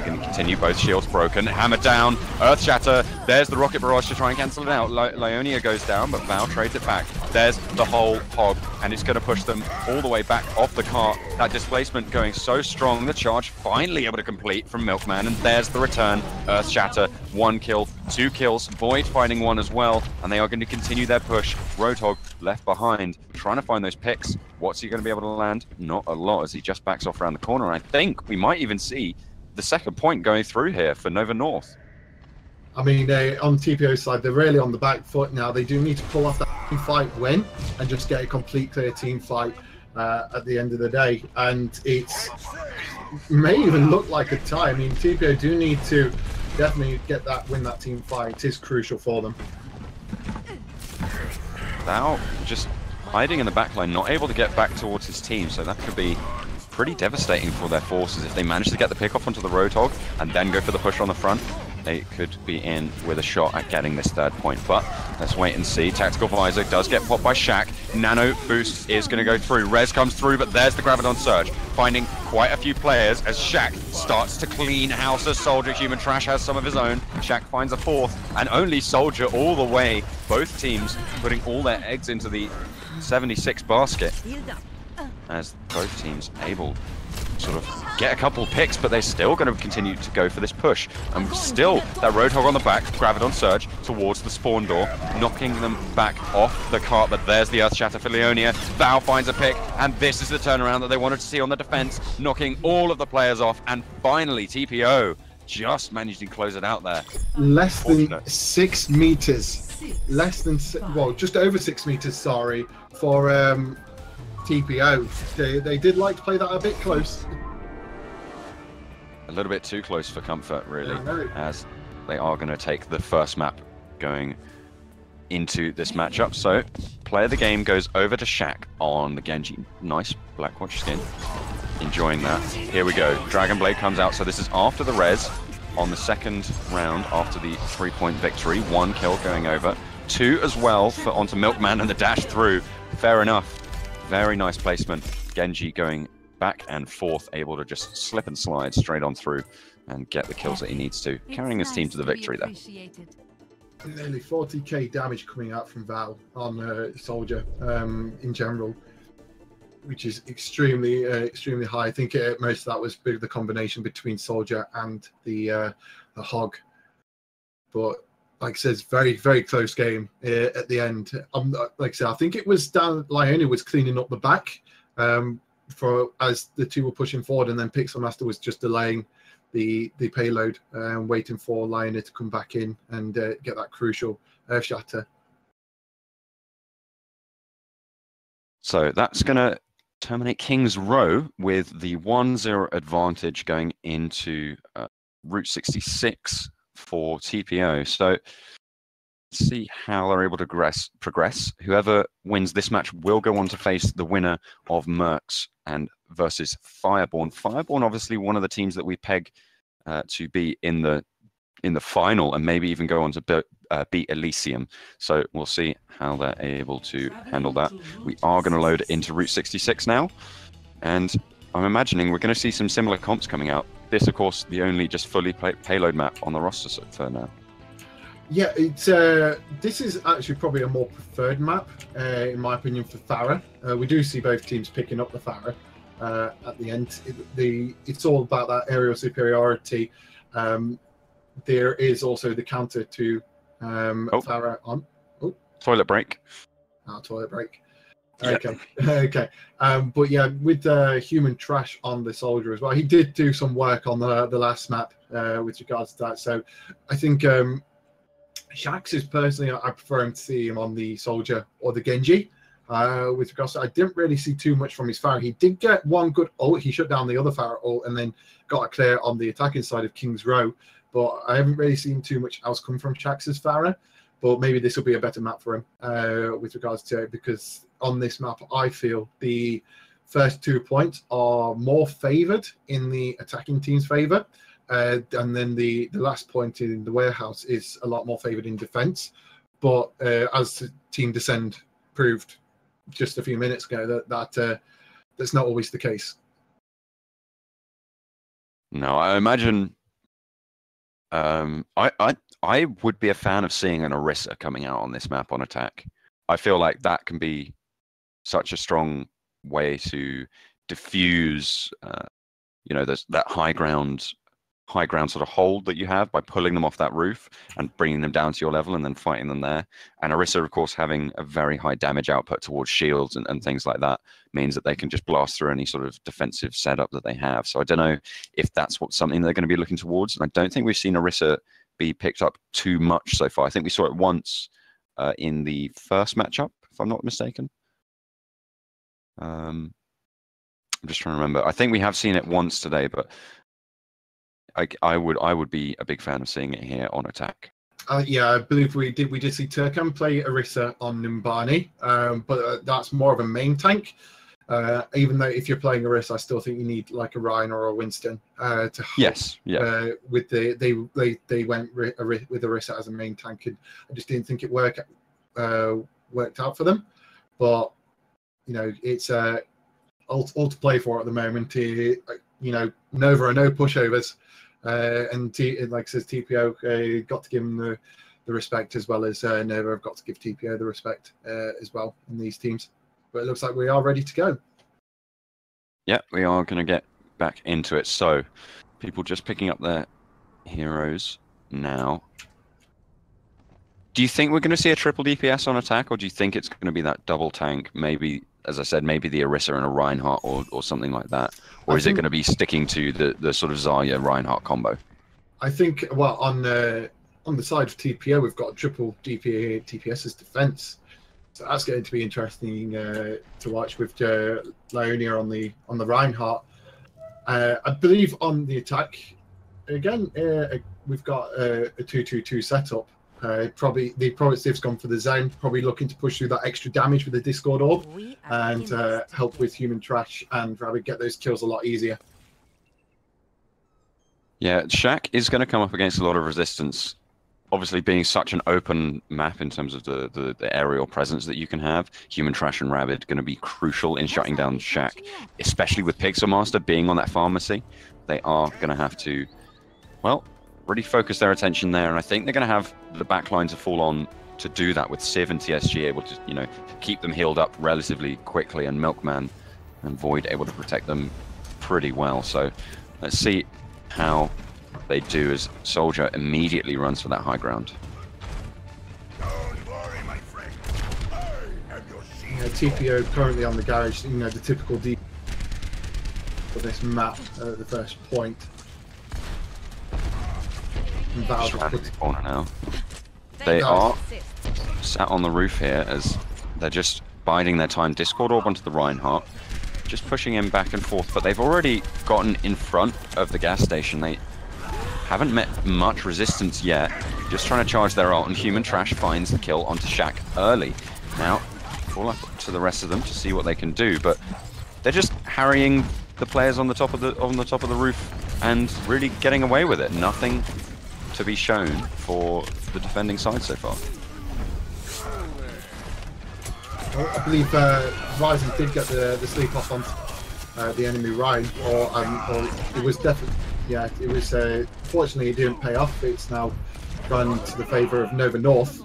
Going to continue, both shields broken, hammer down, Earth Shatter, there's the Rocket Barrage to try and cancel it out. Lyonia goes down, but Val trades it back. There's the whole hog, and it's going to push them all the way back off the cart. That displacement going so strong, the charge finally able to complete from Milkman, and there's the return. Earth Shatter, 1 kill, 2 kills, Void finding 1 as well, and they are going to continue their push. Roadhog left behind, trying to find those picks. What's he going to be able to land? Not a lot, as he just backs off around the corner. I think we might even see the second point going through here for Nova North. I mean, on TPO's side, they're really on the back foot now. They do need to pull off that team fight win and just get a complete clear team fight at the end of the day. And it may even look like a tie. I mean, TPO do need to definitely get that, win that team fight. It is crucial for them. Now just hiding in the backline, not able to get back towards his team, so that could be pretty devastating for their forces. If they manage to get the pick off onto the Roadhog and then go for the push on the front, they could be in with a shot at getting this 3rd point. But let's wait and see. Tactical Visor does get popped by Shaq. Nano boost is going to go through. Res comes through, but there's the Graviton Surge, finding quite a few players as Shaq starts to clean house as Soldier. Human Trash has some of his own. Shaq finds a 4th, and only Soldier all the way. Both teams putting all their eggs into the 76 basket, as both teams able to sort of get a couple picks, but they're still going to continue to go for this push. And still, that Roadhog on the back, Graviton Surge towards the spawn door, knocking them back off the cart, but there's the Earth Shatter for Leonia. Val finds a pick, and this is the turnaround that they wanted to see on the defense, knocking all of the players off, and finally TPO just managed to close it out there. Less than 6 meters. Less than, well, just over 6 meters, sorry, for TPO. They did like to play that a bit close. A little bit too close for comfort, really, as they are going to take the first map going into this matchup. So, player of the game goes over to Shaq on the Genji. Nice Blackwatch skin. Enjoying that. Here we go. Dragon Blade comes out. So this is after the res on the 2nd round after the 3-point victory. 1 kill going over. 2 as well for onto Milkman and the dash through. Fair enough. Very nice placement. Genji going back and forth, able to just slip and slide straight on through and get the kills that he needs to, carrying his team to the victory there. Nearly 40k damage coming out from Val on Soldier in general, which is extremely extremely high. I think most of that was the combination between Soldier and the Hog. But like I said, it's very, very close game at the end. Like I said, I think it was down. Lyonia was cleaning up the back as the two were pushing forward, and then Pixel Master was just delaying the payload and waiting for Lyonia to come back in and get that crucial Earth Shatter. So that's going to terminate King's Row with the 1-0 advantage going into Route 66 for TPO. So let's see how they're able to progress. Whoever wins this match will go on to face the winner of Mercs and versus Fireborn. Fireborn, obviously, one of the teams that we peg to be in the final and maybe even go on to beat Elysium. So we'll see how they're able to handle that. We are going to load it into Route 66 now, and I'm imagining we're going to see some similar comps coming out. This, of course, the only just fully payload map on the roster for now. Yeah, it's this is actually probably a more preferred map, in my opinion, for Farah. We do see both teams picking up the Farah at the end. It's all about that aerial superiority. There is also the counter to Farah on. Oh, toilet break. Toilet break. Yep. Okay, okay. But yeah, with human trash on the soldier as well, he did do some work on the last map with regards to that. So I think Shax is personally, I prefer him to see him on the soldier or the Genji. With regards to, I didn't really see too much from his Farah. He did get one good ult. He shut down the other Farah ult and then got a clear on the attacking side of King's Row. But I haven't really seen too much else come from Shax's Farah. But maybe this will be a better map for him with regards to it, because on this map, I feel the first 2 points are more favoured in the attacking team's favour. And then the last point in the warehouse is a lot more favoured in defence. But as Team Descend proved just a few minutes ago, that's not always the case. No, I imagine I would be a fan of seeing an Orisa coming out on this map on attack. I feel like that can be such a strong way to diffuse, that high ground sort of hold that you have by pulling them off that roof and bringing them down to your level and then fighting them there. And Orisa, of course, having a very high damage output towards shields and things like that means that they can just blast through any sort of defensive setup that they have. So I don't know if that's something they're going to be looking towards. And I don't think we've seen Orisa be picked up too much so far. I think we saw it once in the first matchup, if I'm not mistaken. I'm just trying to remember. I think we have seen it once today, but I would be a big fan of seeing it here on attack. Yeah, I believe we did see Turkan play Orisa on Numbani, but that's more of a main tank. Even though if you're playing Orisa, I still think you need like a Ryan or a Winston to help. Yes, yeah. With they went with Orisa as a main tank, and I just didn't think it worked out for them. But it's all to play for at the moment. Nova are no pushovers. And like says TPO, got to give him the respect, as well as Nova have got to give TPO the respect as well in these teams. But it looks like we are ready to go. Yeah, we are going to get back into it. So, people just picking up their heroes now. Do you think we're going to see a triple DPS on attack, or do you think it's going to be that double tank? Maybe, as I said, maybe the Orisa and a Reinhardt or something like that? Or is it going to be sticking to the sort of Zarya-Reinhardt combo? I think, well, on the side of TPO, we've got triple DPS as defense. So that's going to be interesting to watch with Leonia on the Reinhardt. I believe on the attack, again, we've got a 2-2-2 setup. Probably they've gone for the zone, probably looking to push through that extra damage with the Discord Orb and help with Human Trash and Rabbit get those kills a lot easier. Yeah, Shaq is going to come up against a lot of resistance. Obviously, being such an open map in terms of the aerial presence that you can have, Human Trash and Rabbit going to be crucial in shutting down Shaq, especially with Pixel Master being on that pharmacy. They are going to have to, well, really focus their attention there, and I think they're going to have the backline to fall on to do that, with Civ and TSG able to, keep them healed up relatively quickly, and Milkman and Void able to protect them pretty well. So let's see how they do as Soldier immediately runs for that high ground. Don't worry, my friend. I have your shield. TPO currently on the garage, the typical D for this map, the first point. Corner now. They are sat on the roof here as they're just biding their time. Discord Orb onto the Reinhardt, just pushing him back and forth, but they've already gotten in front of the gas station. They haven't met much resistance yet, just trying to charge their ult, and Human Trash finds the kill onto Shaq early. Now, fall up to the rest of them to see what they can do, but they're just harrying the players on the top of the roof and really getting away with it. Nothing to be shown for the defending side so far. Well, I believe Ryzen did get the sleep off on the enemy Ryan, or it was definitely, yeah, it was. Fortunately, it didn't pay off. It's now gone to the favour of Nova North.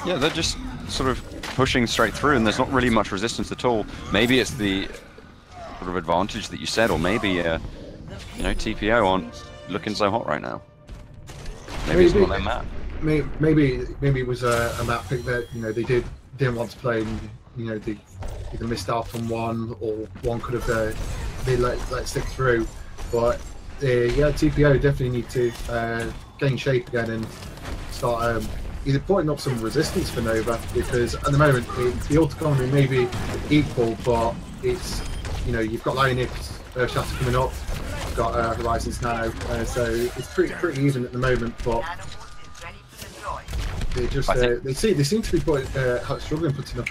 Yeah, they're just sort of pushing straight through, and there's not really much resistance at all. Maybe it's the sort of advantage that you said, or maybe you know, TPO aren't looking so hot right now. Maybe it's not their map. Maybe it was a map pick that they didn't want to play, and they either missed out on one, or one could have they let it stick through. But yeah, TPO definitely need to gain shape again and start either putting up some resistance for Nova, because at the moment the ult economy may be equal, but it's you've got Lionix Shatter coming up, you've got Horizons Nano, so it's pretty even at the moment. But they just they seem to be struggling putting up.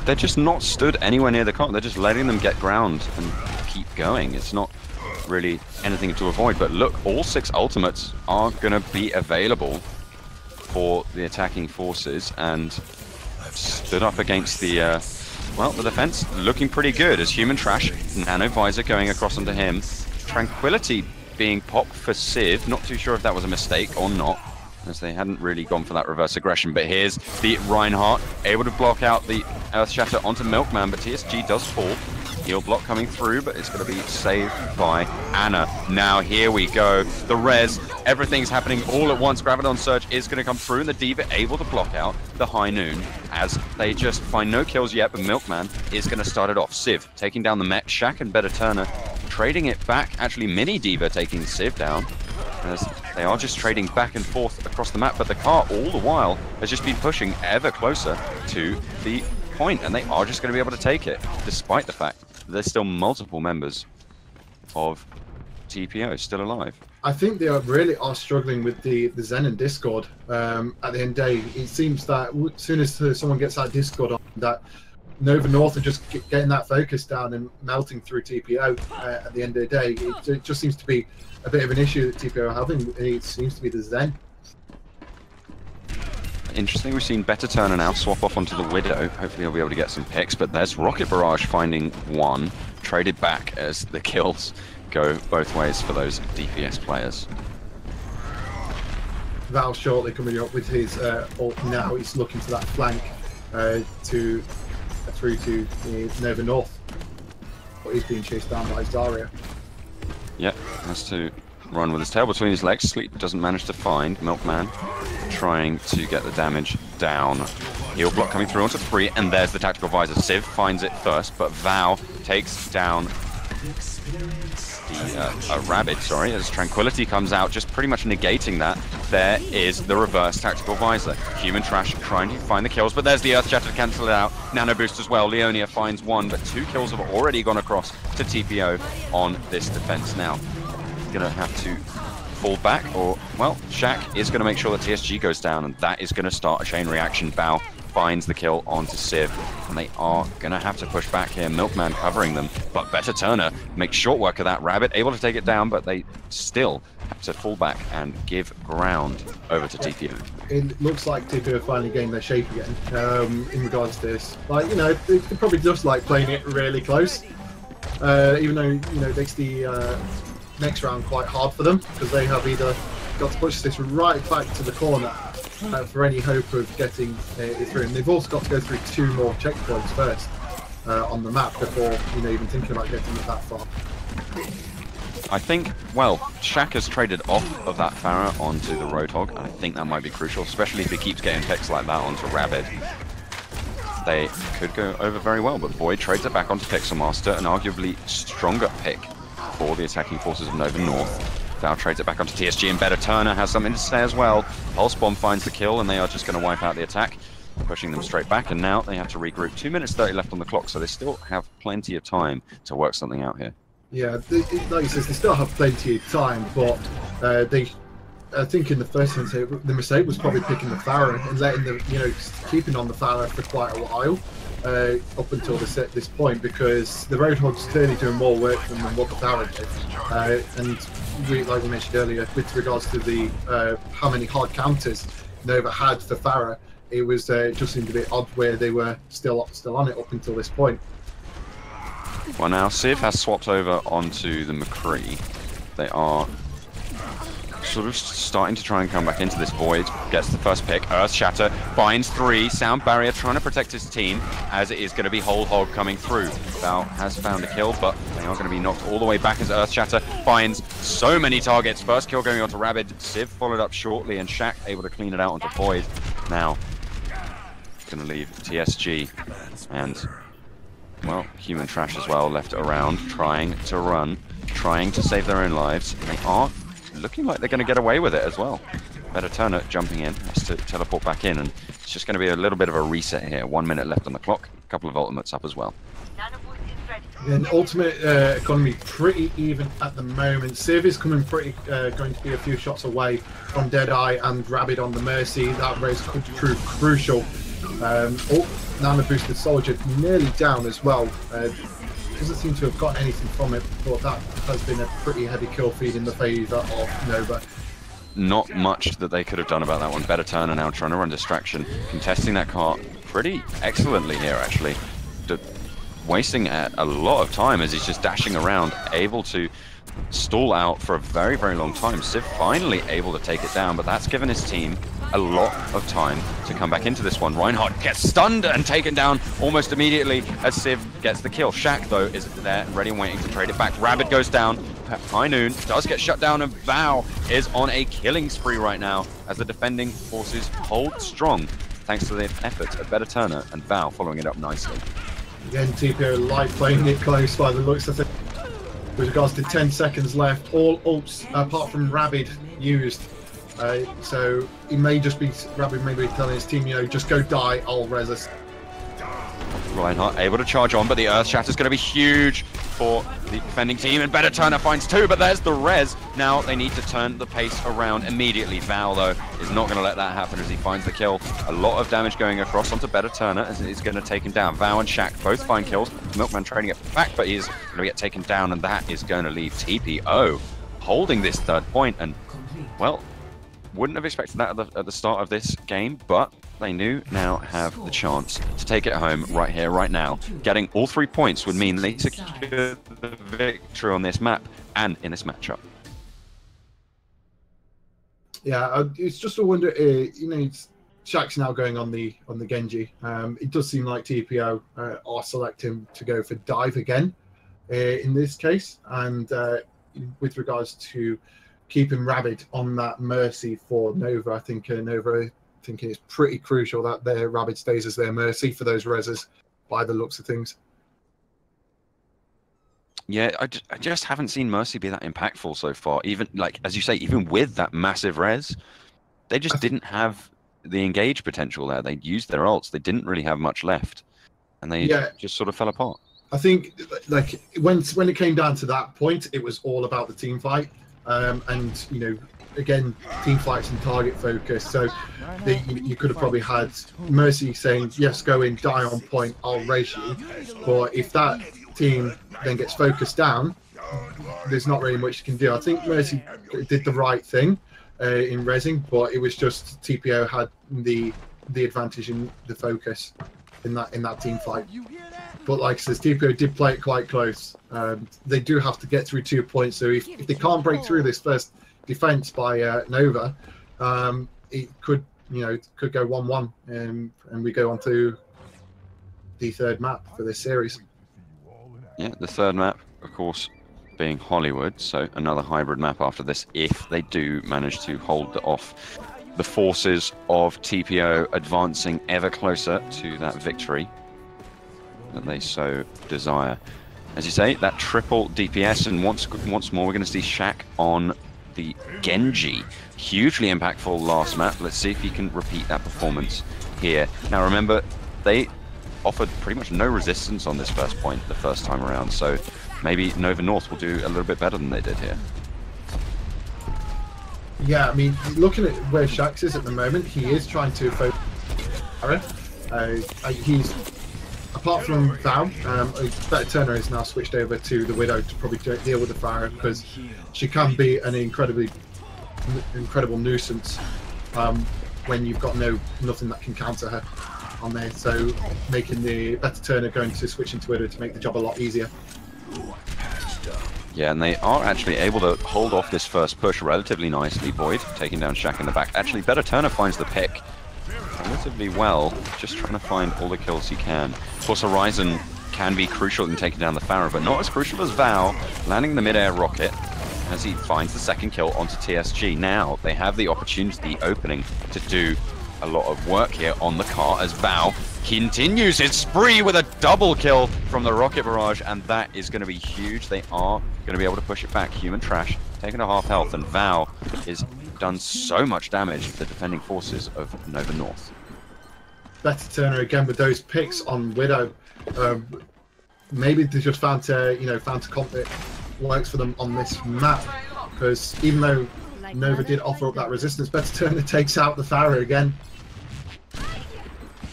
They're just not stood anywhere near the car. They're just letting them get ground and keep going. It's not really anything to avoid. But look, all 6 ultimates are going to be available for the attacking forces, and stood up against the well, the defense looking pretty good as Human Trash, Nano Visor going across onto him, Tranquility being popped for Civ. Not too sure if that was a mistake or not, as they hadn't really gone for that reverse aggression. But here's the Reinhardt, able to block out the Earth Shatter onto Milkman, but TSG does fall. Heal block coming through, but it's going to be saved by Anna. Now here we go. The res, everything's happening all at once. Graviton Surge is going to come through, and the D.Va able to block out the High Noon as they just find no kills yet, but Milkman is going to start it off. Civ taking down the mech. Shaq and Better Turner trading it back. Actually, Mini D.Va taking Civ down, as they are just trading back and forth across the map, but the car all the while has just been pushing ever closer to the point, and they are just going to be able to take it, despite the fact there's still multiple members of TPO still alive. I think they really are struggling with the Zen and Discord. At the end of the day, it seems that as soon as someone gets that Discord on, that Nova North are just getting that focus down and melting through TPO. At the end of the day, it just seems to be a bit of an issue that TPO are having. It seems to be the Zen. Interesting, we've seen Better Turner now swap off onto the Widow. Hopefully he'll be able to get some picks, but there's Rocket Barrage finding one, traded back as the kills go both ways for those DPS players. Val shortly coming up with his ult now. He's looking to that flank through to Nova North, but he's being chased down by Zarya. Yep, has to run with his tail between his legs. Sleep doesn't manage to find Milkman, trying to get the damage down. Heal block coming through onto 3, and there's the tactical visor. Civ finds it first, but Val takes down a Rabbit, sorry, as Tranquility comes out, just pretty much negating that. There is the reverse tactical visor. Human Trash trying to find the kills, but there's the Earth Shatter to cancel it out. Nano Boost as well. Leonia finds one, but 2 kills have already gone across to TPO on this defense. Now, gonna have to fall back, or, well, Shaq is going to make sure that TSG goes down, and that is going to start a chain reaction. Bao finds the kill onto Civ, and they are going to have to push back here. Milkman covering them, but Better Turner makes short work of that. Rabbit able to take it down, but they still have to fall back and give ground over to TPO. It looks like TPO are finally getting their shape again in regards to this. Like, they're probably just like playing it really close, even though, it makes the next round quite hard for them, because they have either got to push this right back to the corner for any hope of getting it through, and they've also got to go through 2 more checkpoints first on the map before even thinking about getting it that far. I think, well, Shaq has traded off of that Pharah onto the Roadhog, and I think that might be crucial, especially if he keeps getting picks like that onto Rabbit. They could go over very well, but Void trades it back onto Pixelmaster, an arguably stronger pick for the attacking forces of Nova North. Val trades it back onto TSG, and Better Turner has something to say as well. Pulse Bomb finds the kill, and they are just going to wipe out the attack, pushing them straight back, and now they have to regroup. 2 minutes 30 left on the clock, so they still have plenty of time to work something out here. Yeah, like you said, they still have plenty of time, but I think in the first instance, the mistake was probably picking the Pharah and letting them, keeping on the Pharah for quite a while. up until this point, because the Roadhog's clearly doing more work than what the Farah did. And like we mentioned earlier, with regards to the how many hard counters Nova had for Farah, it was just seemed a bit odd where they were still on it up until this point. Well, now Civ has swapped over onto the McCree. They are sort of starting to try and come back into this void. Gets the first pick. Earth Shatter binds 3. Sound Barrier trying to protect his team, as it is going to be Whole Hog coming through. Val has found a kill, but they are going to be knocked all the way back as Earth Shatter binds so many targets. First kill going on to Rabid. Civ followed up shortly, and Shaq able to clean it out onto Void. Now, going to leave TSG and, well, Human Trash as well left around, trying to run, trying to save their own lives. They are looking like they're going to get away with it as well. Better Turner jumping in, has to teleport back in, and it's just going to be a little bit of a reset here. 1 minute left on the clock, a couple of ultimates up as well. And ultimate economy pretty even at the moment. Civ is coming pretty, going to be a few shots away from Deadeye and Rabid on the Mercy. That race could prove crucial. Nano boosted Soldier nearly down as well. Doesn't seem to have got anything from it, but that has been a pretty heavy kill feed in the favour of Nova. Not much that they could have done about that one. Better Turner now trying to run distraction, contesting that cart pretty excellently here actually. Wasting a lot of time as he's just dashing around, able to stall out for a very, very long time. Civ finally able to take it down, but that's given his team a lot of time to come back into this one. Reinhardt gets stunned and taken down almost immediately as Civ gets the kill. Shaq, though, is there, ready and waiting to trade it back. Rabid goes down. High Noon does get shut down, and Val is on a killing spree right now as the defending forces hold strong, thanks to the efforts of Better Turner and Val following it up nicely. Again, TPO light playing it close by the looks of it. With regards to 10 seconds left, all ults apart from Rabid used. So it may just be Rabid maybe telling his team, you know, just go die, I'll res us. Reinhardt able to charge on, but the Earth Shatter is going to be huge for the defending team, and Better Turner finds 2, but there's the res. Now they need to turn the pace around immediately. Val, though, is not going to let that happen as he finds the kill. A lot of damage going across onto Better Turner as he's going to take him down. Val and Shaq both find kills. Milkman trading it back, but he's going to get taken down, and that is going to leave TPO holding this third point. And, well, wouldn't have expected that at the start of this game, but they knew now have the chance to take it home right here, right now. Getting all 3 points would mean they secure the victory on this map and in this matchup. Yeah, it's just a wonder. You know, Shaq's now going on the Genji. It does seem like TPO are selecting to go for dive again in this case, and with regards to keeping Rabid on that Mercy for Nova, I think Nova thinking it's pretty crucial that their Rabid stays as their Mercy for those reses by the looks of things. Yeah, I just haven't seen Mercy be that impactful so far. Even, like, as you say, even with that massive res, they just didn't have the engage potential there. They used their ults. They didn't really have much left, and they just sort of fell apart. I think, like, when it came down to that point, it was all about the team fight. And, you know, again, team fights and target focus. So you could have probably had Mercy saying, yes, go in, die on point, I'll race you. But if that team then gets focused down, there's not really much you can do. I think Mercy did the right thing in resing, but it was just TPO had the advantage in the focus in that team fight. But like I said, TPO did play it quite close. They do have to get through 2 points. So if they can't break through this first defense by Nova, it could go 1-1, and we go on to the third map for this series. Yeah, the third map, of course, being Hollywood. So another hybrid map after this, if they do manage to hold off the forces of TPO advancing ever closer to that victory that they so desire. As you say, that triple DPS, and once more we're going to see Shaq on the Genji. Hugely impactful last map. Let's see if he can repeat that performance here. Now remember, they offered pretty much no resistance on this first point the first time around, so maybe Nova North will do a little bit better than they did here. Yeah, I mean, looking at where Shax is at the moment, he is trying to focus. He's apart from Val, Better Turner is now switched over to the Widow to probably deal with the Pharah, because she can be an incredible nuisance when you've got nothing that can counter her on there. So making the Better Turner going to switch into Widow to make the job a lot easier. Yeah, and they are actually able to hold off this first push relatively nicely. Void taking down Shaq in the back. Actually, Better Turner finds the pick relatively well, just trying to find all the kills he can. Of course, Horizon can be crucial in taking down the Pharah, but not as crucial as Val, landing the mid-air rocket as he finds the second kill onto TSG. Now, they have the opportunity, the opening, to do a lot of work here on the cart as Val continues his spree with a double kill from the rocket barrage, and that is going to be huge. They are going to be able to push it back. Human Trash taking a half health, and Val is done so much damage to the defending forces of Nova North. Better Turner again with those picks on Widow. Maybe they just found to comp that works for them on this map, because even though Nova did offer up that resistance, Better Turner takes out the Pharah again.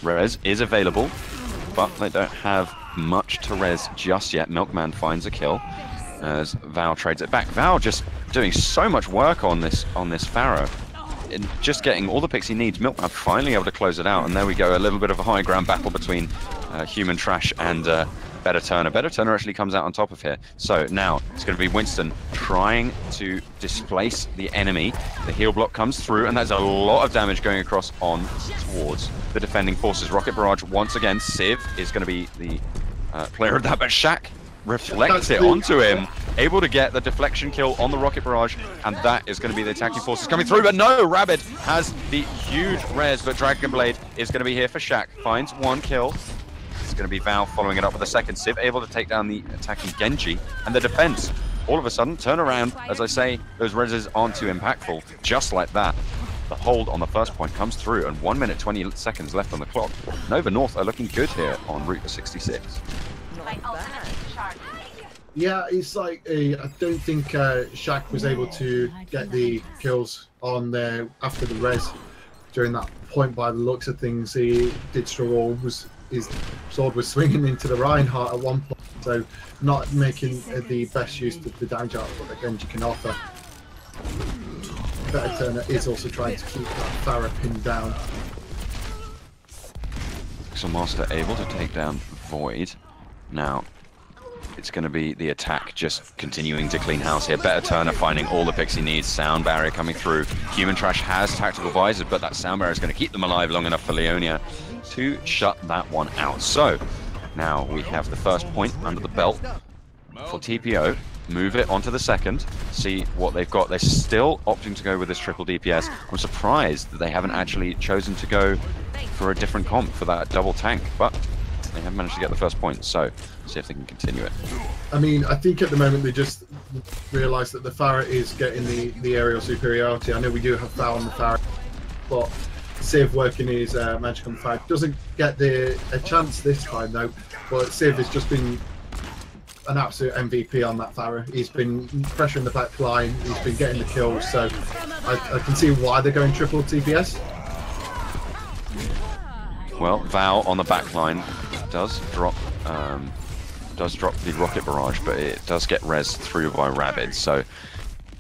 Res is available, but they don't have much to res just yet. Milkman finds a kill as Val trades it back. Val just doing so much work on this Pharah, and just getting all the picks he needs. Milkman finally able to close it out, and there we go, a little bit of a high ground battle between Human Trash and Better Turner. Better Turner actually comes out on top of here. So now it's going to be Winston trying to displace the enemy. The heal block comes through, and there's a lot of damage going across on towards the defending forces. Rocket Barrage once again. Civ is going to be the player of that, but Shaq reflects it onto him, able to get the deflection kill on the Rocket Barrage, and that is going to be the attacking forces coming through. But no, Rabid has the huge res, but Dragon Blade is going to be here for Shaq. Finds one kill. It's going to be Val following it up with a second. Civ able to take down the attacking Genji, and the defense all of a sudden turn around. As I say, those reses aren't too impactful. Just like that, the hold on the first point comes through, and 1 minute 20 seconds left on the clock. Nova North are looking good here on route to 66. Yeah, it's like I don't think Shaq was able to get the kills on there after the res during that point. By the looks of things, he did struggle. His sword was swinging into the Reinhardt at one point, so not making the best use of the damage output that Genji can offer. Better Turner is also trying to keep that Pharah pinned down. Pixel Master able to take down Void. Now, it's going to be the attack just continuing to clean house here. Better Turner finding all the picks he needs. Sound barrier coming through. Human Trash has tactical visor, but that sound barrier is going to keep them alive long enough for Leonia to shut that one out. So now we have the first point under the belt for TPO. Move it onto the second, see what they've got. They're still opting to go with this triple DPS. I'm surprised that they haven't actually chosen to go for a different comp for that double tank, but they have managed to get the first point, so see if they can continue it. I mean, I think at the moment they just realise that the Pharah is getting the aerial superiority. I know we do have Val on the Pharah, but Civ working his magic on the Pharah doesn't get a chance this time though. But Civ has just been an absolute MVP on that Pharah. He's been pressuring the back line, he's been getting the kills, so I can see why they're going triple TPS. Well, Val on the back line does drop the rocket barrage, but it does get res through by Rabid, so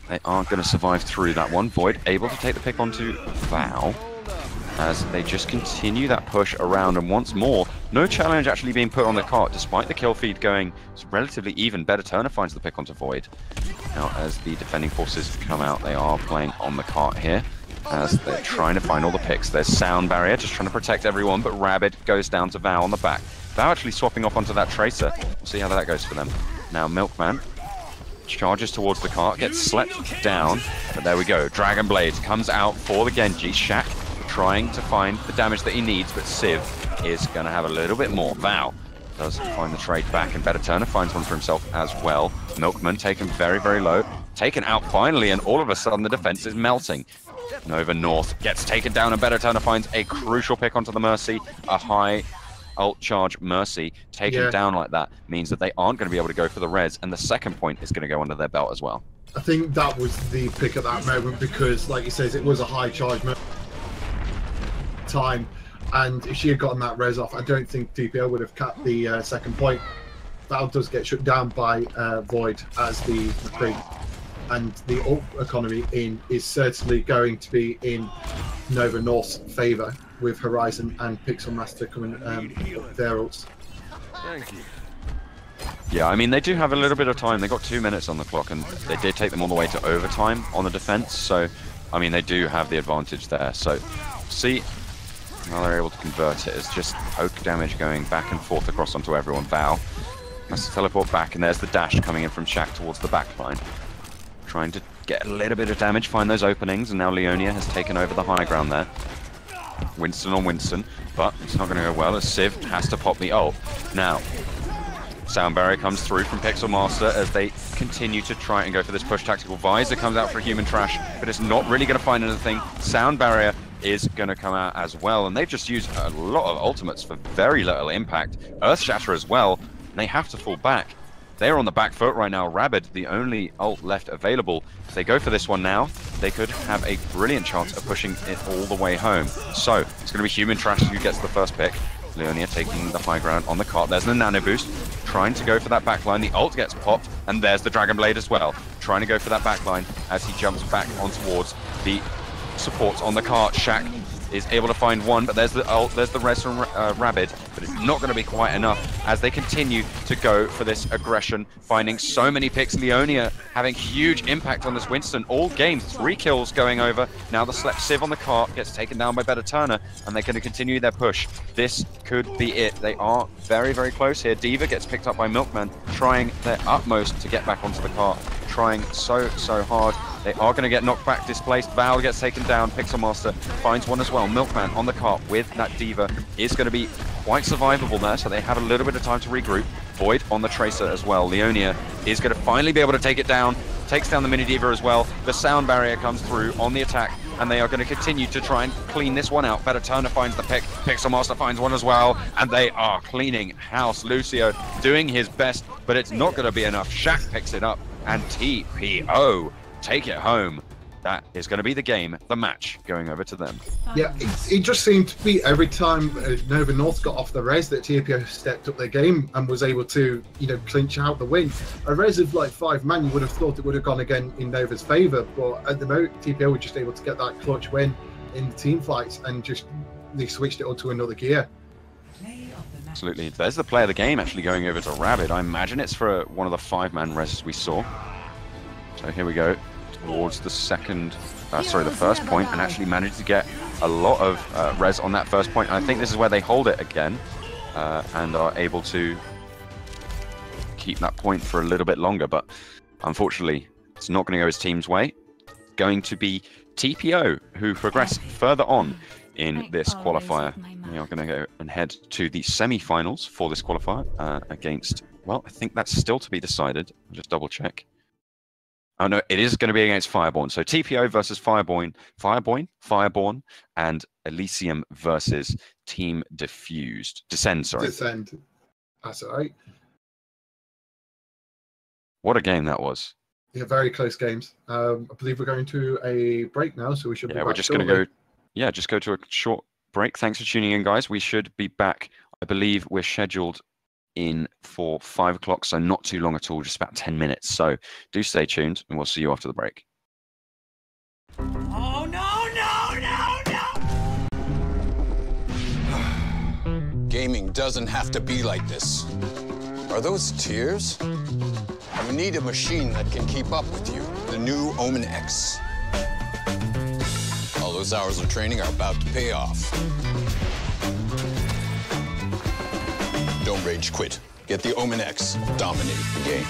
they aren't going to survive through that one. Void able to take the pick onto Val as they just continue that push around, and once more, no challenge actually being put on the cart, despite the kill feed going relatively even. Better Turner finds the pick onto Void. Now, as the defending forces come out, they are playing on the cart here, as they're trying to find all the picks. There's sound barrier, just trying to protect everyone, but Rabid goes down to Val on the back. Val actually swapping off onto that Tracer. We'll see how that goes for them. Now, Milkman charges towards the cart, gets slept down, but there we go. Dragon Blade comes out for the Genji. Shaq trying to find the damage that he needs, but Civ is going to have a little bit more. Val does find the trade back, and Better Turner finds one for himself as well. Milkman taken very, very low. Taken out finally, and all of a sudden the defense is melting. Nova North gets taken down, and Better Turner finds a crucial pick onto the Mercy. A high ult charge Mercy taken down like that means that they aren't going to be able to go for the res, and the second point is going to go under their belt as well. I think that was the pick at that moment because, like he says, it was a high charge time, And if she had gotten that res off, I don't think TPO would have capped the second point. Val does get shut down by Void as the McCree. And the ult economy is certainly going to be in Nova North's favour, with Horizon and Pixel Master coming up their ults. Thank you. Yeah, I mean, they do have a little bit of time. They got 2 minutes on the clock, and they did take them all the way to overtime on the defense. So, I mean, they do have the advantage there. So, see how they're able to convert it. It's just poke damage going back and forth across onto everyone. Val has to teleport back, and there's the dash coming in from Shaq towards the back line. Trying to get a little bit of damage, find those openings, and now Leonia has taken over the high ground there. Winston on Winston, but it's not going to go well as Civ has to pop the ult. Now, Sound Barrier comes through from Pixel Master as they continue to try and go for this push. Tactical Visor comes out for a human trash, but it's not really going to find anything. Sound Barrier is going to come out as well, and they've just used a lot of ultimates for very little impact. Earth Shatter as well, and they have to fall back. They're on the back foot right now. Rabid, the only ult left available. If they go for this one now, they could have a brilliant chance of pushing it all the way home. So, it's going to be Human Trash who gets the first pick. Leonia taking the high ground on the cart. There's the Nano Boost, trying to go for that backline. The ult gets popped, and there's the Dragon Blade as well. Trying to go for that backline as he jumps back on towards the supports on the cart. Shaq is able to find one, but there's the ult, there's the res from Rabid, but it's not going to be quite enough as they continue to go for this aggression, finding so many picks. Leonia having huge impact on this Winston all game, 3 kills going over. Now the Slep Civ on the cart gets taken down by Better Turner, and they're going to continue their push. This could be it. They are very, very close here. Diva gets picked up by Milkman, trying their utmost to get back onto the cart, trying so hard. They are going to get knocked back, displaced. Val gets taken down. Pixel Master finds one as well. Milkman on the cart with that Diva is going to be quite survivable there, so they have a little bit of time to regroup. Void on the Tracer as well. Leonia is going to finally be able to take it down. Takes down the Mini Diva as well. The Sound Barrier comes through on the attack, and they are going to continue to try and clean this one out. Better Turner finds the pick. Pixel Master finds one as well, and they are cleaning house. Lucio doing his best, but it's not going to be enough. Shaq picks it up, and TPO take it home. That is going to be the game, the match, going over to them. Yeah, it just seemed to be every time Nova North got off the res that TPO stepped up their game and was able to, clinch out the win. A res of like 5 man, you would have thought it would have gone again in Nova's favour, but at the moment, TPO were just able to get that clutch win in the team fights and just they switched it onto another gear. Absolutely. There's the play of the game actually going over to Rabid. I imagine it's for one of the 5-man reses we saw. So here we go towards the first point, and actually managed to get a lot of res on that first point. And I think this is where they hold it again and are able to keep that point for a little bit longer. But unfortunately, it's not going to go his team's way. Going to be TPO who progress further on in this qualifier. We are going to go and head to the semi-finals for this qualifier against, well, I think that's still to be decided. I'll just double check. Oh no, it is going to be against Fireborn. So TPO versus Fireborn, and Elysium versus Team Descend, sorry. Descend. That's all right. What a game that was. Yeah, very close games. I believe we're going to a break now, so we should be back. We're just going to go. Yeah, just go to a short break. Thanks for tuning in, guys. We should be back. I believe we're scheduled in for 5 o'clock, so not too long at all, just about 10 minutes. So do stay tuned, and we'll see you after the break. Oh, no! Gaming doesn't have to be like this. Are those tears? I need a machine that can keep up with you. The new Omen X. All those hours of training are about to pay off. Don't rage quit. Get the Omen X. Dominate the game.